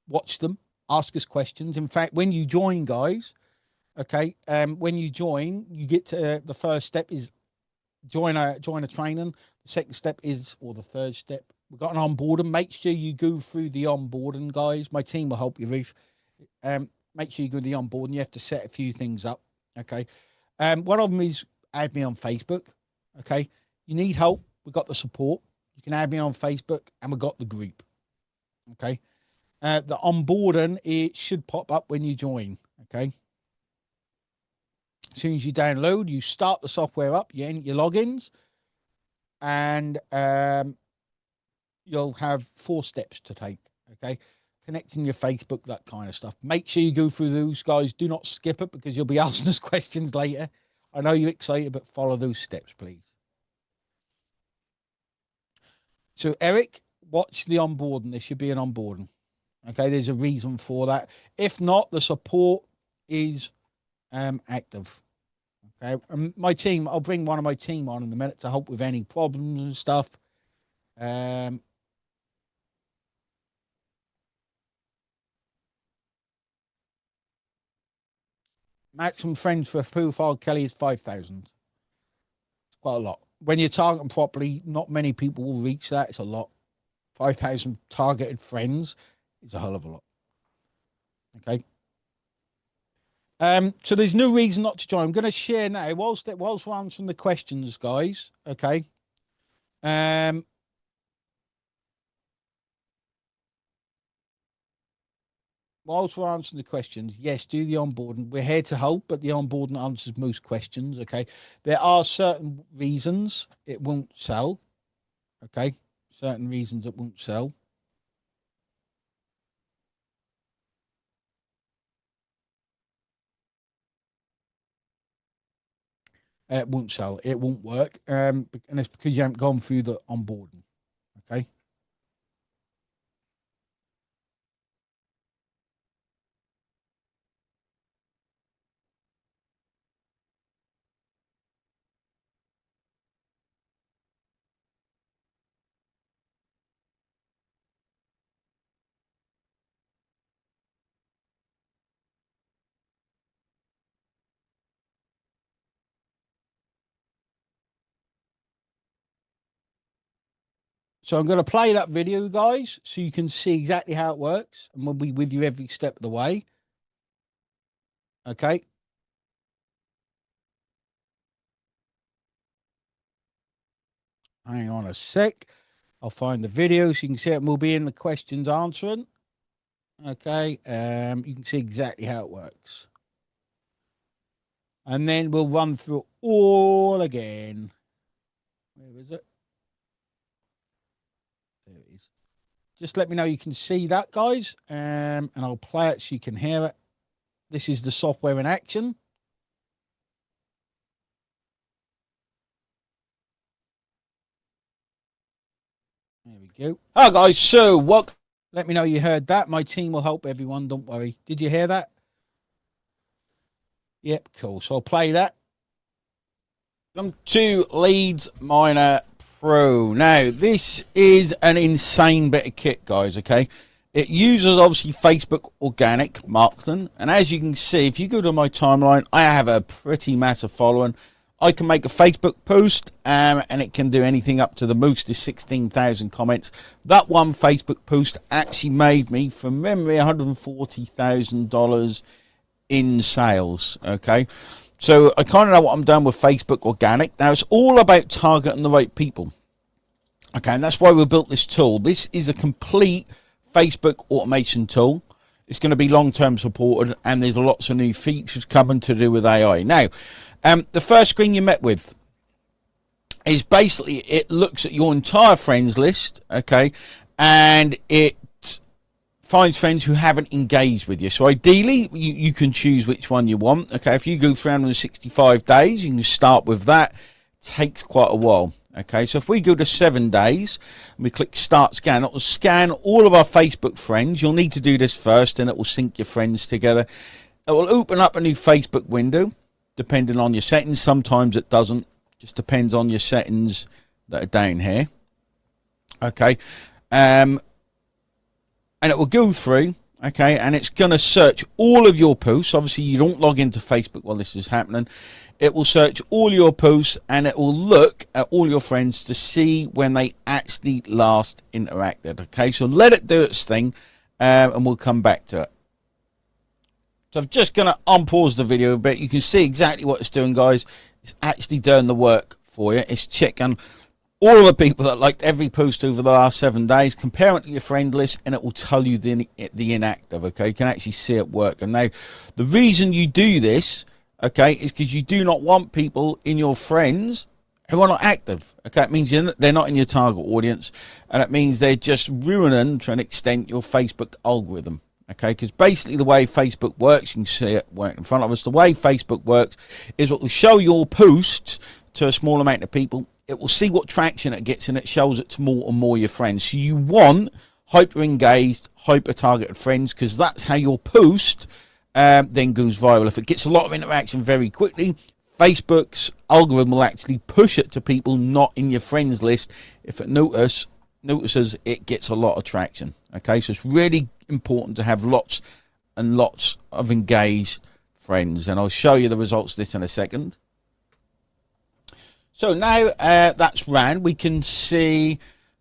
watch them, ask us questions. In fact, when you join, guys, okay, when you join, you get to the first step is join a training. The second step is, or the third step, we've got an onboarding. Make sure you go through the onboarding, guys. My team will help you, Ruth. Make sure you go to the onboarding. You have to set a few things up. Okay. One of them is add me on Facebook. Okay. You need help. We've got the support. You can add me on Facebook and we've got the group. Okay. The onboarding, it should pop up when you join. Okay. As soon as you download, you start the software up, you enter your logins, and you'll have 4 steps to take. Okay. Connecting your Facebook, that kind of stuff. Make sure you go through those, guys. Do not skip it because you'll be asking us questions later. I know you're excited, but follow those steps, please. So, Eric, watch the onboarding. There should be an onboarding. Okay, there's a reason for that. If not, the support is active. Okay, my team, I'll bring one of my team on in a minute to help with any problems and stuff. Maximum friends for a profile, Kelly, is 5,000. It's quite a lot. When you're targeting properly, not many people will reach that. It's a lot. 5,000 targeted friends is a hell of a lot. Okay. So there's no reason not to join. I'm going to share now whilst we're answering the questions, guys. Okay. Whilst we're answering the questions, yes, do the onboarding. We're here to help, but the onboarding answers most questions. Okay. There are certain reasons it won't sell. Okay. Certain reasons it won't sell. It won't sell. It won't work. And it's because you haven't gone through the onboarding. Okay. So I'm going to play that video, guys, so you can see exactly how it works, and we'll be with you every step of the way. Okay. Hang on a sec. I'll find the video so you can see it. And we'll be in the questions answering. Okay. You can see exactly how it works. And then we'll run through all again. Where is it? There it is. Just let me know you can see that, guys. And I'll play it so you can hear it. This is the software in action. There we go. Hi, guys. So, what? Let me know you heard that. My team will help everyone. Don't worry. Did you hear that? Yep, cool. So I'll play that. Welcome to LeadsMiner Pro. Now, this is an insane bit of kit, guys, okay? It uses, obviously, Facebook organic marketing. And as you can see, if you go to my timeline, I have a pretty massive following. I can make a Facebook post, and it can do anything up to the most is 16,000 comments. That one Facebook post actually made me, from memory, $140,000 in sales, okay? So I kind of know what I'm doing with Facebook organic. Now, it's all about targeting the right people, okay? And that's why we built this tool. This is a complete Facebook automation tool. It's going to be long-term supported, and there's lots of new features coming to do with AI. Now, the first screen you met with is basically, it looks at your entire friends list, okay, and it finds friends who haven't engaged with you. So ideally, you can choose which one you want, okay? If you go 365 days, you can start with that. It takes quite a while, okay? So if we go to 7 days, and we click Start Scan, it will scan all of our Facebook friends. You'll need to do this first, and it will sync your friends together. It will open up a new Facebook window, depending on your settings. Sometimes it doesn't. Just depends on your settings that are down here. Okay. And it will go through, okay, and it's going to search all of your posts. Obviously, you don't log into Facebook while this is happening. It will search all your posts, and it will look at all your friends to see when they actually last interacted. Okay, so let it do its thing, and we'll come back to it. So I'm just going to unpause the video a bit. You can see exactly what it's doing, guys. It's actually doing the work for you. It's checking all of the people that liked every post over the last 7 days, compare it to your friend list, and it will tell you the inactive, okay? You can actually see it work. And now, the reason you do this, okay, is because you do not want people in your friends who are not active, okay? It means they're not in your target audience, and it means they're just ruining, to an extent, your Facebook algorithm. Okay, because basically the way Facebook works, you can see it work in front of us. The way Facebook works is what will show your posts to a small amount of people. It will see what traction it gets, and it shows it to more and more of your friends. So you want hyper engaged, hyper targeted friends, because that's how your post then goes viral. If it gets a lot of interaction very quickly, Facebook's algorithm will actually push it to people not in your friends list if it notices it gets a lot of traction. Okay, so it's really important to have lots and lots of engaged friends, and I'll show you the results of this in a second. So now that's ran, we can see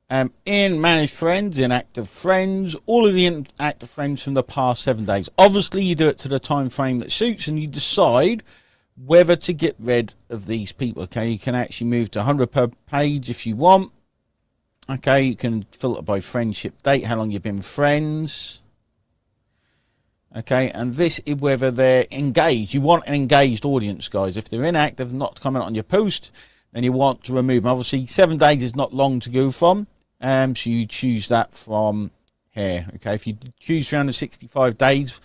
in managed friends, inactive friends, all of the inactive friends from the past 7 days. Obviously, you do it to the time frame that suits, and you decide whether to get rid of these people. Okay, you can actually move to 100 per page if you want. Okay, you can filter by friendship date, how long you've been friends. Okay, and this is whether they're engaged. You want an engaged audience, guys. If they're inactive, not comment on your post, then you want to remove them. Obviously, 7 days is not long to go from, so you choose that from here. Okay, if you choose 365 days,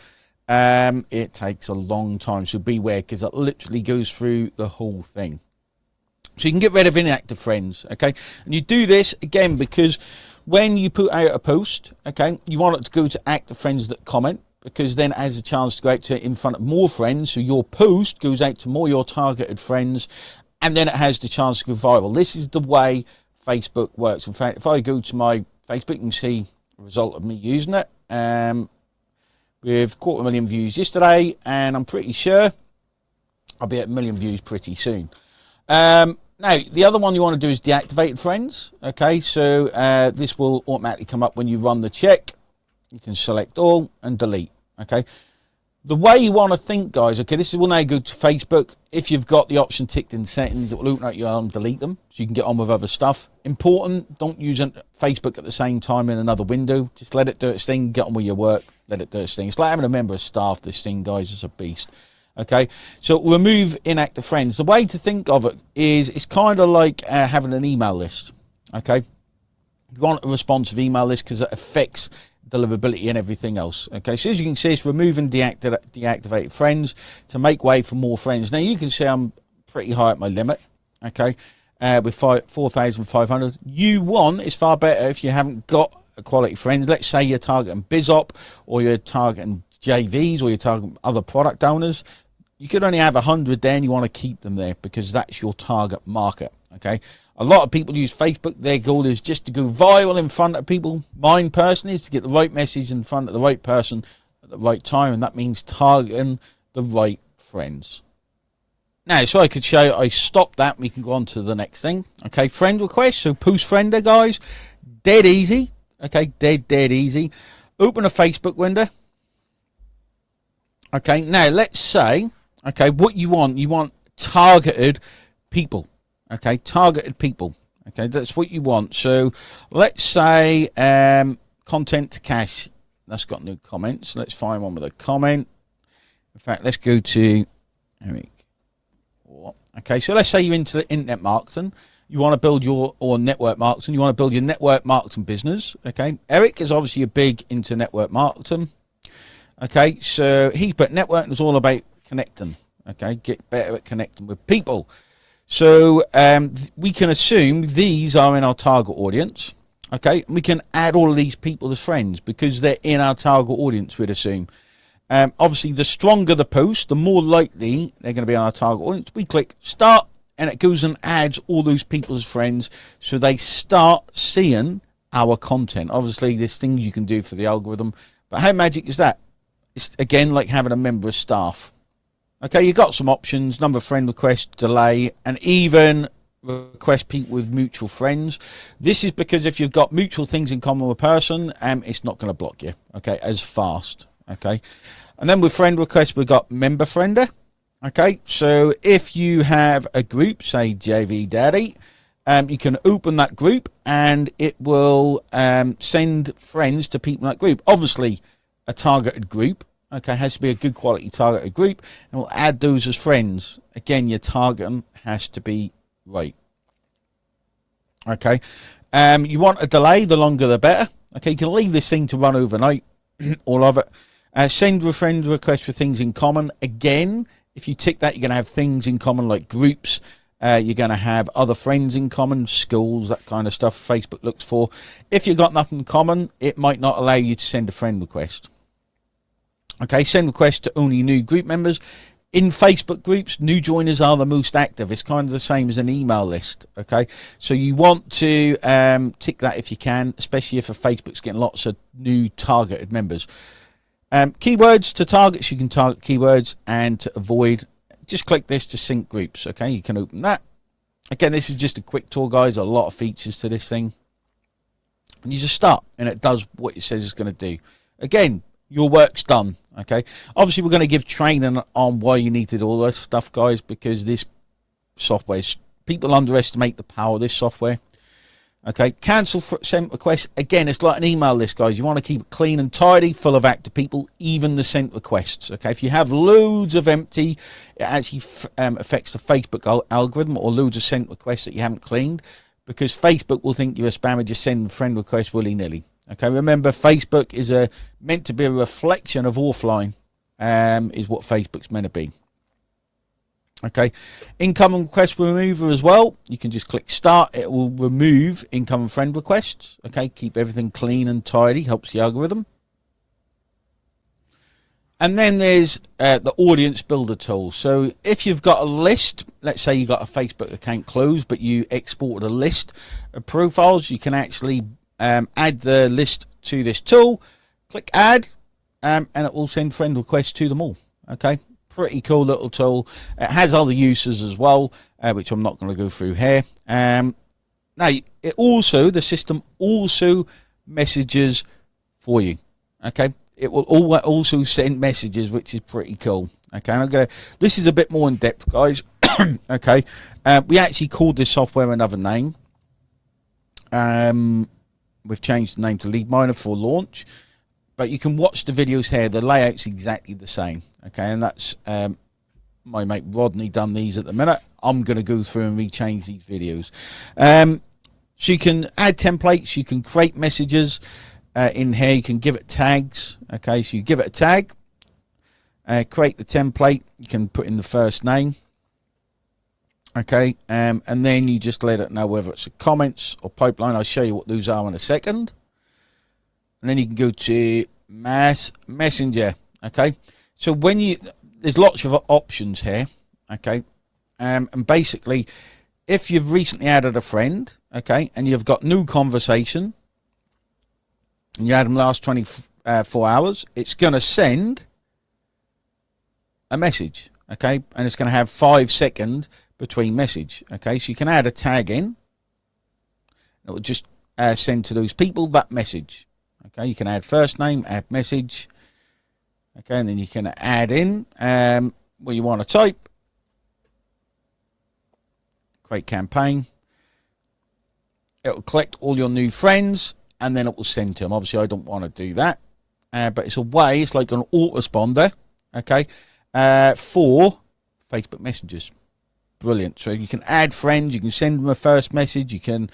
it takes a long time, so beware, because it literally goes through the whole thing. So you can get rid of inactive friends, okay? And you do this, again, because when you put out a post, okay, you want it to go to active friends that comment, because then it has a chance to go out to in front of more friends, so your post goes out to more of your targeted friends, and then it has the chance to go viral. This is the way Facebook works. In fact, if I go to my Facebook, you can see the result of me using it. With 250,000 views yesterday, and I'm pretty sure I'll be at 1 million views pretty soon. Now, the other one you want to do is deactivated friends. Okay, so this will automatically come up when you run the check. You can select all and delete. Okay, the way you want to think, guys, okay, this will now go to Facebook. If you've got the option ticked in settings, it will open up your and delete them, so you can get on with other stuff. Important, don't use Facebook at the same time in another window. Just let it do its thing, get on with your work, let it do its thing. It's like having a member of staff. This thing, guys, is a beast. Okay, so remove inactive friends. The way to think of it is, it's kind of like having an email list. Okay, you want a responsive email list because it affects deliverability and everything else. Okay, so as you can see, it's removing deactivated friends to make way for more friends. Now you can see I'm pretty high at my limit. Okay, with 4,500. You want, it's far better if you haven't got a quality friends. Let's say you're targeting BizOp, or you're targeting JVs, or you're targeting other product owners. you could only have 100 there, and you want to keep them there because that's your target market. Okay, a lot of people use Facebook. Their goal is just to go viral in front of people. Mine personally is to get the right message in front of the right person at the right time, and that means targeting the right friends. Now, so I could show you, I stopped that. We can go on to the next thing. Okay, friend request. So post friender, guys, dead easy. Okay, dead easy. Open a Facebook window. Okay, now let's say, okay, what you want targeted people. Okay, targeted people. Okay, that's what you want. So let's say content to cash. That's got no comments. Let's find one with a comment. In fact, let's go to Eric. Okay, so let's say you're into the internet marketing. You want to build your, or network marketing. You want to build your network marketing business. Okay, Eric is obviously a big into network marketing. Okay, so he put networking is all about connecting. Okay, get better at connecting with people. So we can assume these are in our target audience. Okay, and we can add all of these people as friends because they're in our target audience, we'd assume. Obviously, the stronger the post, the more likely they're going to be on our target audience. We click start, and it goes and adds all those people as friends, so they start seeing our content. Obviously, there's things you can do for the algorithm, but how magic is that? It's, again, like having a member of staff. Okay, you've got some options, number of friend requests, delay, and even request people with mutual friends. This is because if you've got mutual things in common with a person, it's not going to block you, okay, as fast. Okay, and then with friend requests, we've got member friender. Okay, so if you have a group, say JV Daddy, you can open that group and it will send friends to people in that group. Obviously, a targeted group, okay, has to be a good quality targeted group, and we'll add those as friends. Again, your targeting has to be right. Okay, you want a delay, the longer the better. Okay, you can leave this thing to run overnight, all of it. Send a friend request for things in common. Again, if you tick that, you're going to have things in common like groups. You're going to have other friends in common, schools, that kind of stuff Facebook looks for. If you've got nothing in common, it might not allow you to send a friend request. Okay, send requests to only new group members. In Facebook groups, new joiners are the most active. It's kind of the same as an email list. Okay, so you want to tick that if you can, especially if a Facebook's getting lots of new targeted members. Keywords to targets, you can target keywords, and to avoid, just click this to sync groups. Okay, you can open that. Again, this is just a quick tour, guys. A lot of features to this thing, and you just start and it does what it says it's going to do. Again, your work's done. Okay, obviously we're going to give training on why you need to do all this stuff, guys, because this software, people underestimate the power of this software. Okay, cancel sent requests. Again, it's like an email list, guys. You want to keep it clean and tidy, full of active people, even the sent requests. Okay, if you have loads of empty, it actually affects the Facebook algorithm, or loads of sent requests that you haven't cleaned, because Facebook will think you're a spammer just sending friend requests willy-nilly. Okay, remember, Facebook is meant to be a reflection of offline, is what Facebook's meant to be. Okay, incoming request remover as well. You can just click start. It will remove incoming friend requests. Okay, keep everything clean and tidy. Helps the algorithm. And then there's the audience builder tool. So if you've got a list, let's say you got a Facebook account closed, but you exported a list of profiles, you can actually add the list to this tool. Click add, and it will send friend requests to them all. Okay. Pretty cool little tool. It has other uses as well, which I'm not going to go through here. Now, it also, the system also messages for you. Okay, it will also send messages, which is pretty cool. Okay, I'm gonna. This is a bit more in depth, guys. Okay, we actually called this software another name. We've changed the name to LeadsMiner for launch, but you can watch the videos here. The layout's exactly the same. Okay, and that's my mate Rodney done these at the minute. I'm going to go through and rechange these videos. So you can add templates, you can create messages in here, you can give it tags. Okay, so you give it a tag, create the template, you can put in the first name. Okay, and then you just let it know whether it's a comments or pipeline. I'll show you what those are in a second. And then you can go to mass messenger. Okay, so when you, there's lots of options here, okay? And basically, if you've recently added a friend, okay, and you've got new conversation, and you had them last 24 hours, it's going to send a message, okay? And it's going to have 5 seconds between message, okay? So you can add a tag in. It will just send to those people that message, okay? You can add first name, add message, okay? And then you can add in what you want to type. Create campaign. It will collect all your new friends, and then it will send to them. Obviously, I don't want to do that, but it's a way. It's like an autoresponder, okay, for Facebook messages. Brilliant. So you can add friends. You can send them a first message. You can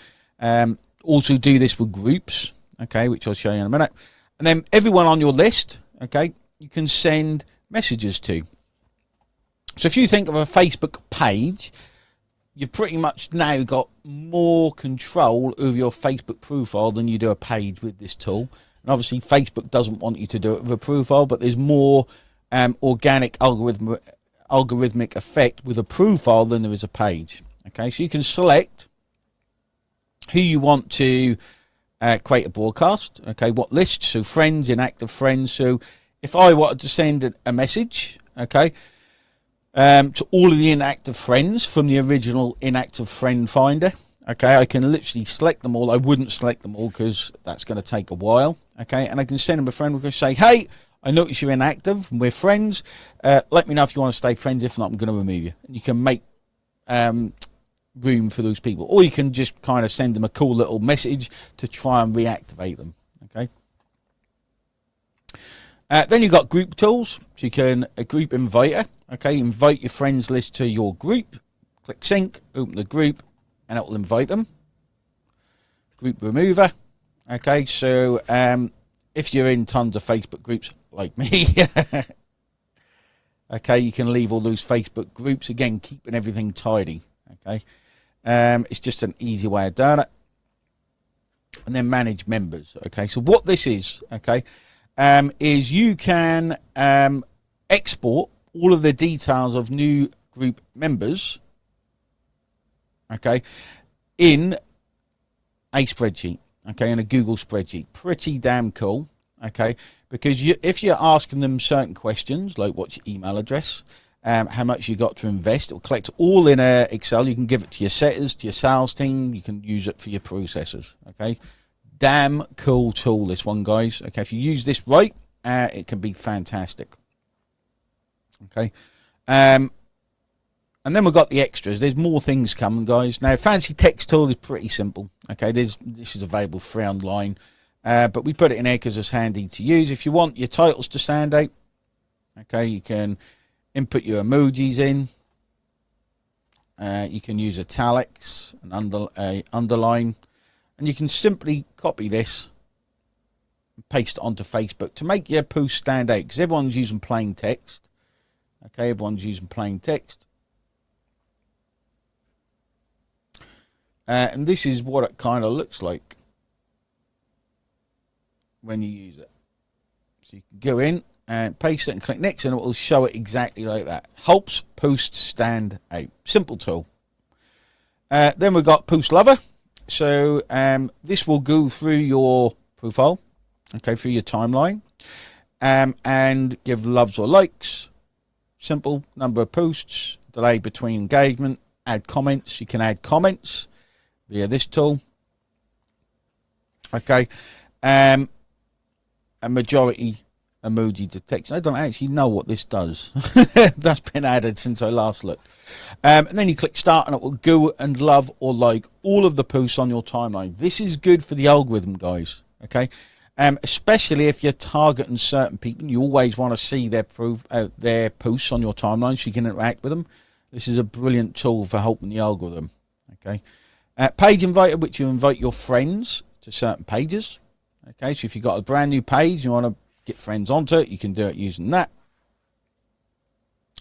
also do this with groups, okay, which I'll show you in a minute. And then everyone on your list, okay, you can send messages to. So if you think of a Facebook page, you've pretty much now got more control over your Facebook profile than you do a page with this tool. And obviously Facebook doesn't want you to do it with a profile, but there's more organic algorithmic effect with a profile than there is a page. Okay, so you can select who you want to create a broadcast. Okay, what list? So friends, inactive friends. So if I wanted to send a message, okay, to all of the inactive friends from the original inactive friend finder, okay, I can literally select them all. I wouldn't select them all because that's going to take a while, okay, and I can send them a friend. We're going to say, hey, I notice you're inactive, we're friends, let me know if you want to stay friends. If not, I'm going to remove you. And you can make room for those people, or you can just kind of send them a cool little message to try and reactivate them, okay. Then you've got group tools. So you can a group inviter. Okay, invite your friends list to your group. Click sync, open the group, and it will invite them. Group remover. Okay, so if you're in tons of Facebook groups like me, okay, you can leave all those Facebook groups. Again, keeping everything tidy. Okay, it's just an easy way of doing it. And then manage members. Okay, so what this is, okay, is you can export all of the details of new group members, okay, in a spreadsheet, okay, in a Google spreadsheet. Pretty damn cool, okay, because if you're asking them certain questions, like what's your email address, how much you got to invest, it will collect all in Excel. You can give it to your setters, to your sales team. You can use it for your processors, okay. Damn cool tool, this one, guys. Okay, if you use this right, it can be fantastic. Okay, and then we've got the extras. There's more things coming, guys. Now, fancy text tool is pretty simple. Okay, this is available free online, but we put it in here because it's handy to use. If you want your titles to stand out, okay, you can input your emojis in. You can use italics and underline, and you can simply copy this and paste it onto Facebook to make your post stand out, because everyone's using plain text. Okay, everyone's using plain text. And this is what it kind of looks like when you use it. So you can go in and paste it and click next, and it will show it exactly like that. Helps posts stand out. Simple tool. Then we've got Post Lover. So this will go through your profile, okay, through your timeline, and give loves or likes. Simple, number of posts, delay between engagement, add comments. You can add comments via this tool. Okay, a majority emoji detection. I don't actually know what this does. That's been added since I last looked. And then you click start, and it will go and love or like all of the posts on your timeline. This is good for the algorithm, guys. Okay. Especially if you're targeting certain people, you always want to see their posts on your timeline so you can interact with them. This is a brilliant tool for helping the algorithm. Okay, page inviter, which you invite your friends to certain pages. Okay, so if you've got a brand new page, you want to get friends onto it, you can do it using that.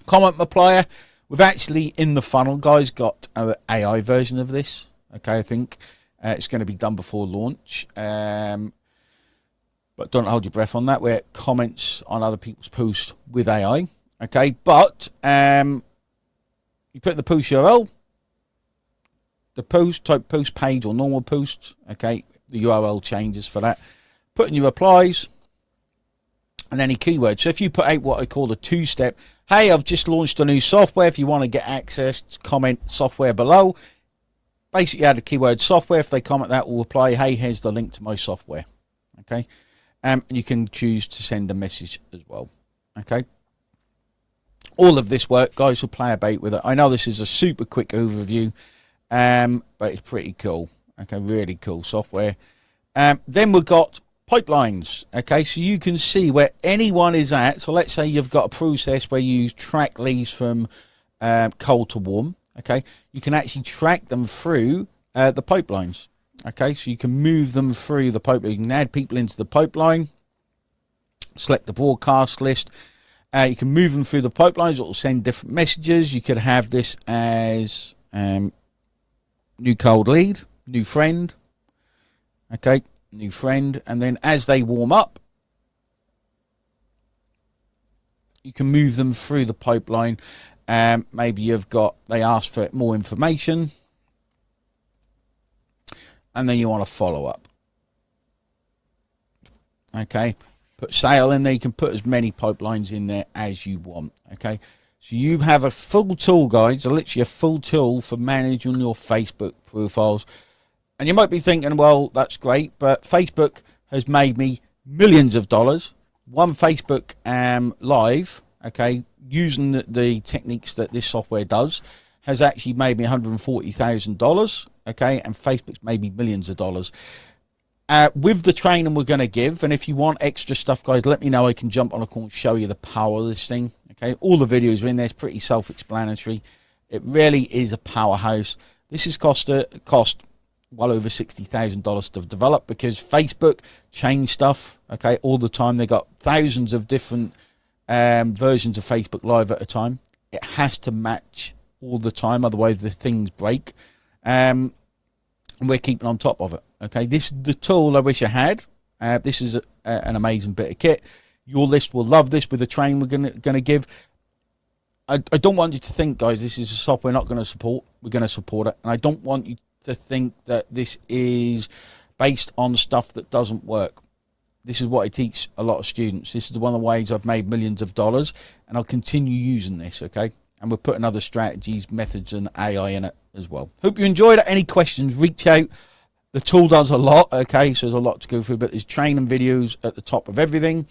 Comment multiplier. We've actually in the funnel, guys, got an AI version of this. Okay, I think it's going to be done before launch. But don't hold your breath on that. Where it comments on other people's posts with AI. Okay, but you put the post URL, the post, type post page or normal post. Okay, the URL changes for that. Put in your replies and any keywords. So if you put out what I call a two-step, hey, I've just launched a new software. If you want to get access, comment software below. Basically add the keyword software. If they comment that, will reply, hey, here's the link to my software. Okay, and you can choose to send a message as well. Okay, all of this work, guys, will play about with it. I know this is a super quick overview, but it's pretty cool. Okay, really cool software. Then we've got pipelines. Okay, so you can see where anyone is at. So let's say you've got a process where you track leads from cold to warm. Okay, you can actually track them through the pipelines. Okay, so you can move them through the pipeline. You can add people into the pipeline, select the broadcast list. You can move them through the pipelines. It will send different messages. You could have this as new cold lead, new friend. Okay, new friend. And then as they warm up, you can move them through the pipeline. Maybe they ask for more information, and then you want to follow up. Okay, put sale in there. You can put as many pipelines in there as you want. Okay, so you have a full tool, guys, literally a full tool for managing your Facebook profiles. And you might be thinking, well, that's great, but Facebook has made me millions of dollars. One Facebook live, okay, using the techniques that this software does, has actually made me $140,000, okay, and Facebook's made me millions of dollars. With the training we're going to give, and if you want extra stuff, guys, let me know. I can jump on a call and show you the power of this thing, okay? All the videos are in there. It's pretty self-explanatory. It really is a powerhouse. This has cost well over $60,000 to develop, because Facebook change stuff, okay, all the time. They got thousands of different versions of Facebook Live at a time. It has to match all the time, otherwise the things break. And we're keeping on top of it. Okay, this is the tool I wish I had. This is an amazing bit of kit. Your list will love this with the train we're gonna give. I don't want you to think, guys, this is a software we're not going to support. We're going to support it, and I don't want you to think that this is based on stuff that doesn't work. This is what I teach a lot of students. This is one of the ways I've made millions of dollars, and I'll continue using this. Okay, and we're putting other strategies, methods, and AI in it as well. Hope you enjoyed it. Any questions, reach out. The tool does a lot, okay, so there's a lot to go through, but there's training videos at the top of everything.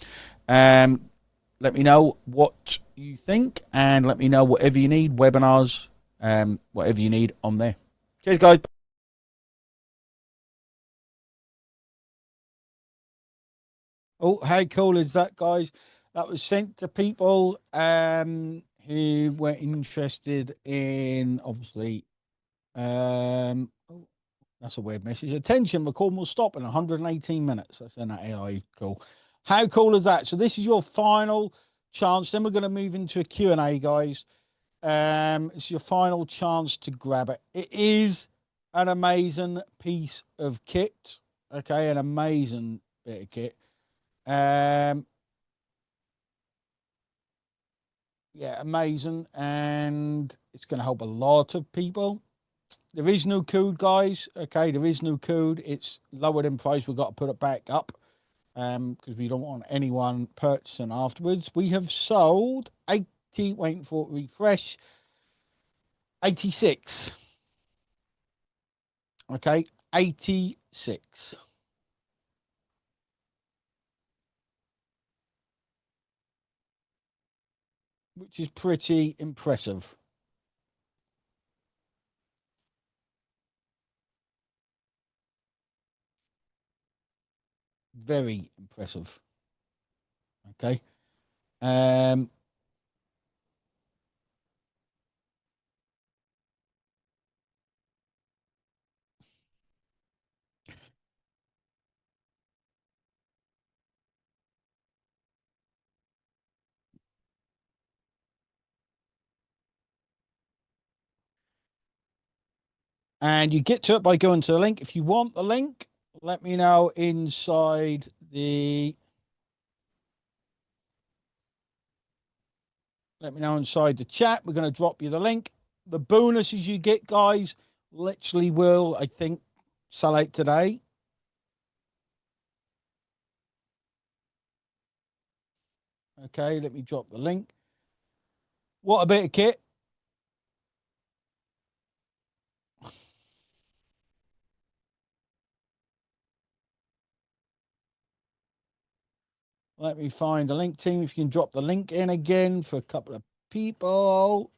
Let me know what you think, and let me know whatever you need, webinars, whatever you need on there. Cheers, guys. Oh, how cool is that, guys? That was sent to people who were interested in, obviously, oh, that's a weird message. Attention, the call will stop in 118 minutes. That's in that AI call. How cool is that? So this is your final chance. Then we're going to move into a Q&A, guys. It's your final chance to grab it. It is an amazing piece of kit. Okay, an amazing bit of kit. Yeah, amazing. And it's going to help a lot of people. There is no code, guys. Okay, there is no code. It's lowered in price. We've got to put it back up because we don't want anyone purchasing afterwards. We have sold 80, waiting for it to refresh, 86. Okay, 86. Which is pretty impressive. Very impressive. Okay. And you get to it by going to the link. If you want the link, let me know inside the Let me know inside the chat. We're going to drop you the link. The bonuses you get, guys, literally will, I think, sell out today. Okay, let me drop the link. What a bit of kit. Let me find the link, team. If you can drop the link in again for a couple of people.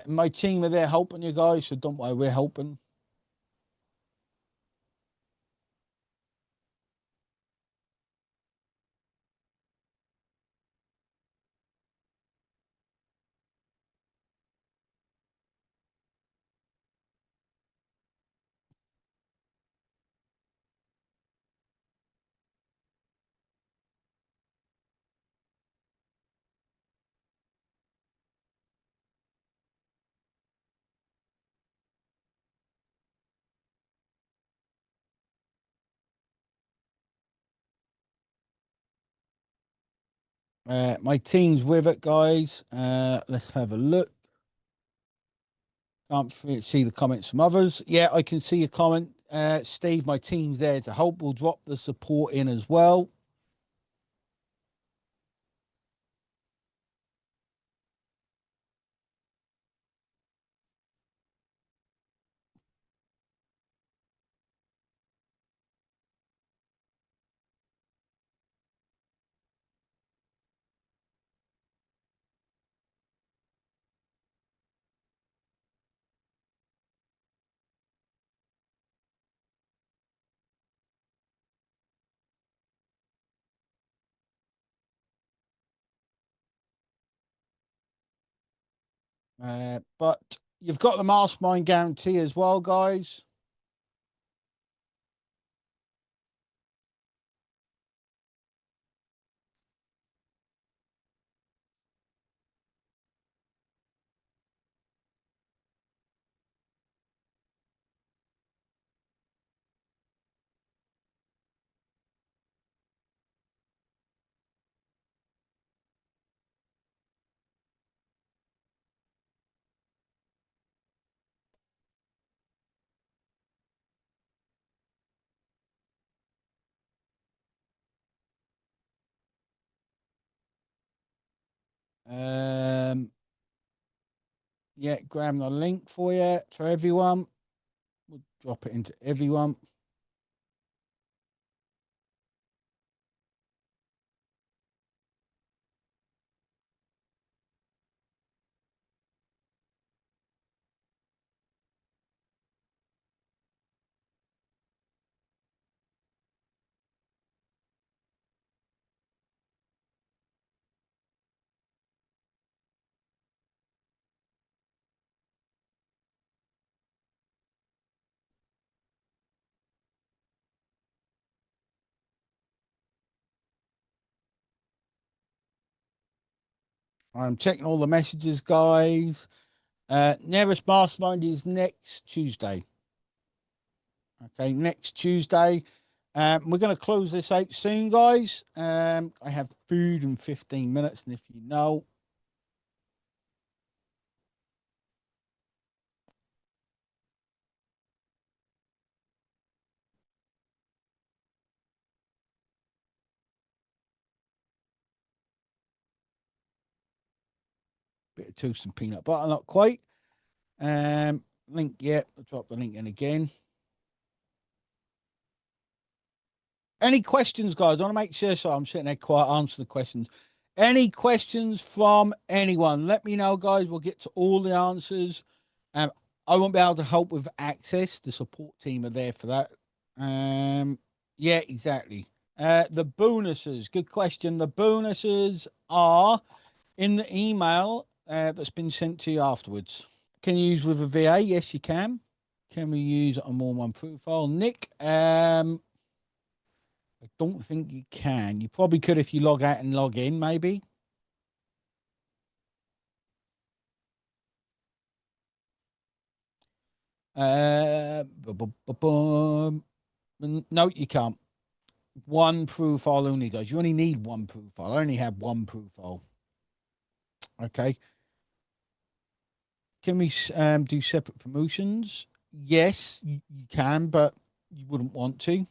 My team are there helping you guys, so don't worry, we're helping. My team's with it, guys. Let's have a look. Can't see the comments from others. Yeah, I can see a comment. Steve, my team's there to help. We'll drop the support in as well. But you've got the mastermind guarantee as well, guys. Yeah, grab the link for you for everyone. We'll drop it into everyone. I'm checking all the messages, guys. Nearest mastermind is next Tuesday. Okay, next Tuesday. We're going to close this out soon, guys. I have food in 15 minutes, and if you know, bit of toast and peanut butter, not quite. Link, yeah, I'll drop the link in again. Any questions, guys? I want to make sure, so I'm sitting there quiet, answer the questions. Any questions from anyone? Let me know, guys. We'll get to all the answers. I won't be able to help with access. The support team are there for that. Yeah, exactly. The bonuses, good question. The bonuses are in the email that's been sent to you afterwards. Can you use with a VA? Yes, you can. Can we use it on more than one profile? Nick, I don't think you can. You probably could if you log out and log in, maybe. No, you can't. one profile only, guys. You only need one profile. I only have one profile. Okay. Can we do separate promotions? Yes, you can, but you wouldn't want to.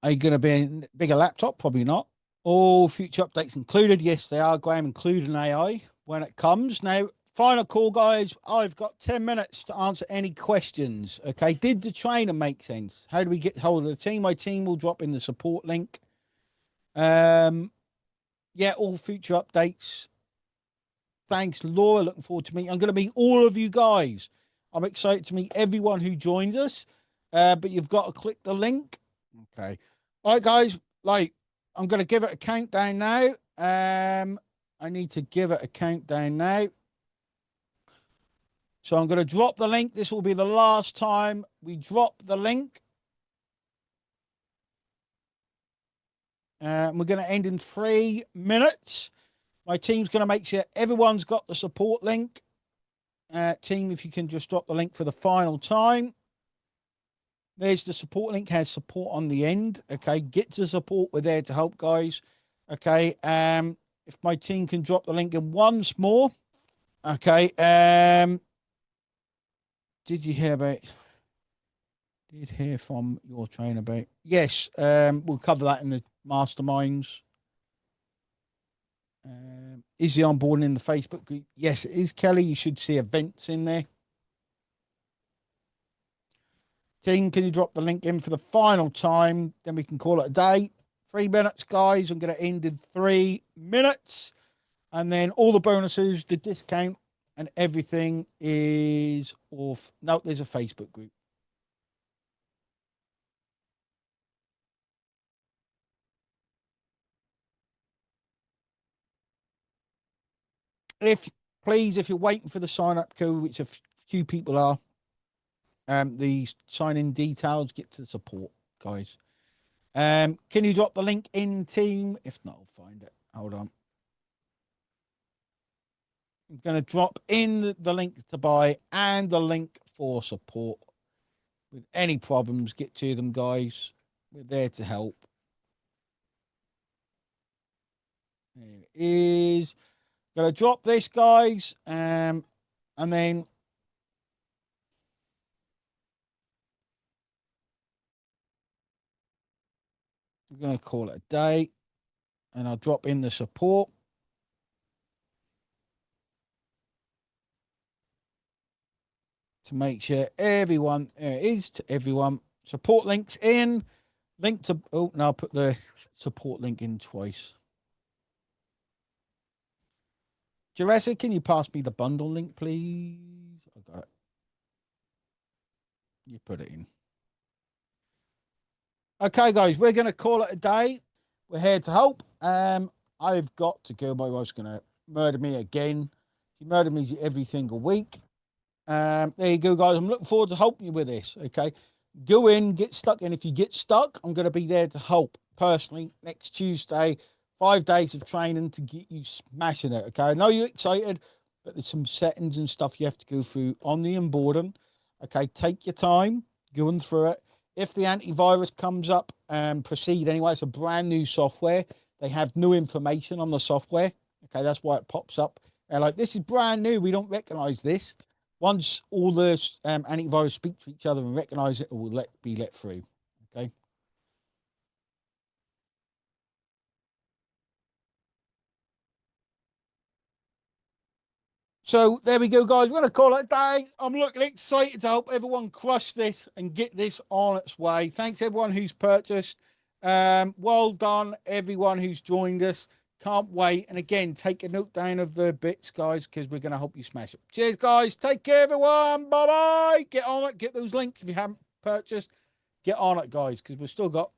Are you going to be in a bigger laptop? Probably not. All future updates included. Yes, they are, Graham, including AI when it comes. Now, final call, guys. I've got 10 minutes to answer any questions. Okay. Did the trainer make sense? How do we get hold of the team? My team will drop in the support link. Yeah, all future updates. Thanks, Laura. Looking forward to meeting. I'm going to meet all of you guys. I'm excited to meet everyone who joined us. But you've got to click the link. Okay. All right, guys. Like, I'm going to give it a countdown now. I need to give it a countdown now. So I'm going to drop the link. This will be the last time we drop the link. We're going to end in 3 minutes. My team's going to make sure everyone's got the support link. Team, if you can just drop the link for the final time. There's the support link, has support on the end. Okay, get to support. We're there to help, guys. Okay, if my team can drop the link in once more. Okay, did you hear about... Did hear from your trainer about... Yes, we'll cover that in the masterminds. Is he on board in the Facebook group? Yes, it is, Kelly. You should see events in there. Team, can you drop the link in for the final time? Then we can call it a day. 3 minutes, guys. I'm going to end in 3 minutes. And then all the bonuses, the discount, and everything is off. No, there's a Facebook group. If you're waiting for the sign-up code, which a few people are, the sign-in details, get to the support, guys. Can you drop the link in, team? If not, I'll find it. Hold on. I'm going to drop in the link to buy and the link for support. With any problems, get to them, guys. We're there to help. There it is. Going to drop this, guys. And then we're going to call it a day. And I'll drop in the support. To make sure everyone, there it is, to everyone. Support links in. Link to, oh, now I'll put the support link in twice. Jurassic, can you pass me the bundle link, please? I got it. You put it in. Okay, guys, we're going to call it a day. We're here to help. I've got to go. My wife's going to murder me again. She murdered me every single week. There you go, guys. I'm looking forward to helping you with this. Okay, go in, get stuck in. If you get stuck, I'm going to be there to help personally next Tuesday. 5 days of training to get you smashing it. Okay, I know you're excited, but there's some settings and stuff you have to go through on the onboarding. Okay, take your time going through it. If the antivirus comes up, proceed anyway. It's a brand new software. They have new information on the software. Okay, that's why it pops up. They're like, this is brand new. We don't recognize this. Once all the antivirus speak to each other and recognize it, it will be let through. Okay. So there we go, guys. We're going to call it a day. I'm looking excited to help everyone crush this and get this on its way. Thanks everyone who's purchased. Well done, everyone who's joined us. Can't wait. And again, take a note down of the bits, guys, because we're going to help you smash it. Cheers, guys. Take care, everyone. Bye-bye. Get on it. Get those links if you haven't purchased. Get on it, guys, because we've still got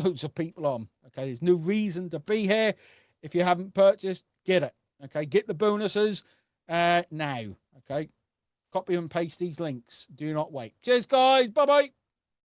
loads of people on. Okay, there's no reason to be here. If you haven't purchased, get it. Okay, get the bonuses now. Okay, copy and paste these links. Do not wait. Cheers, guys. Bye-bye.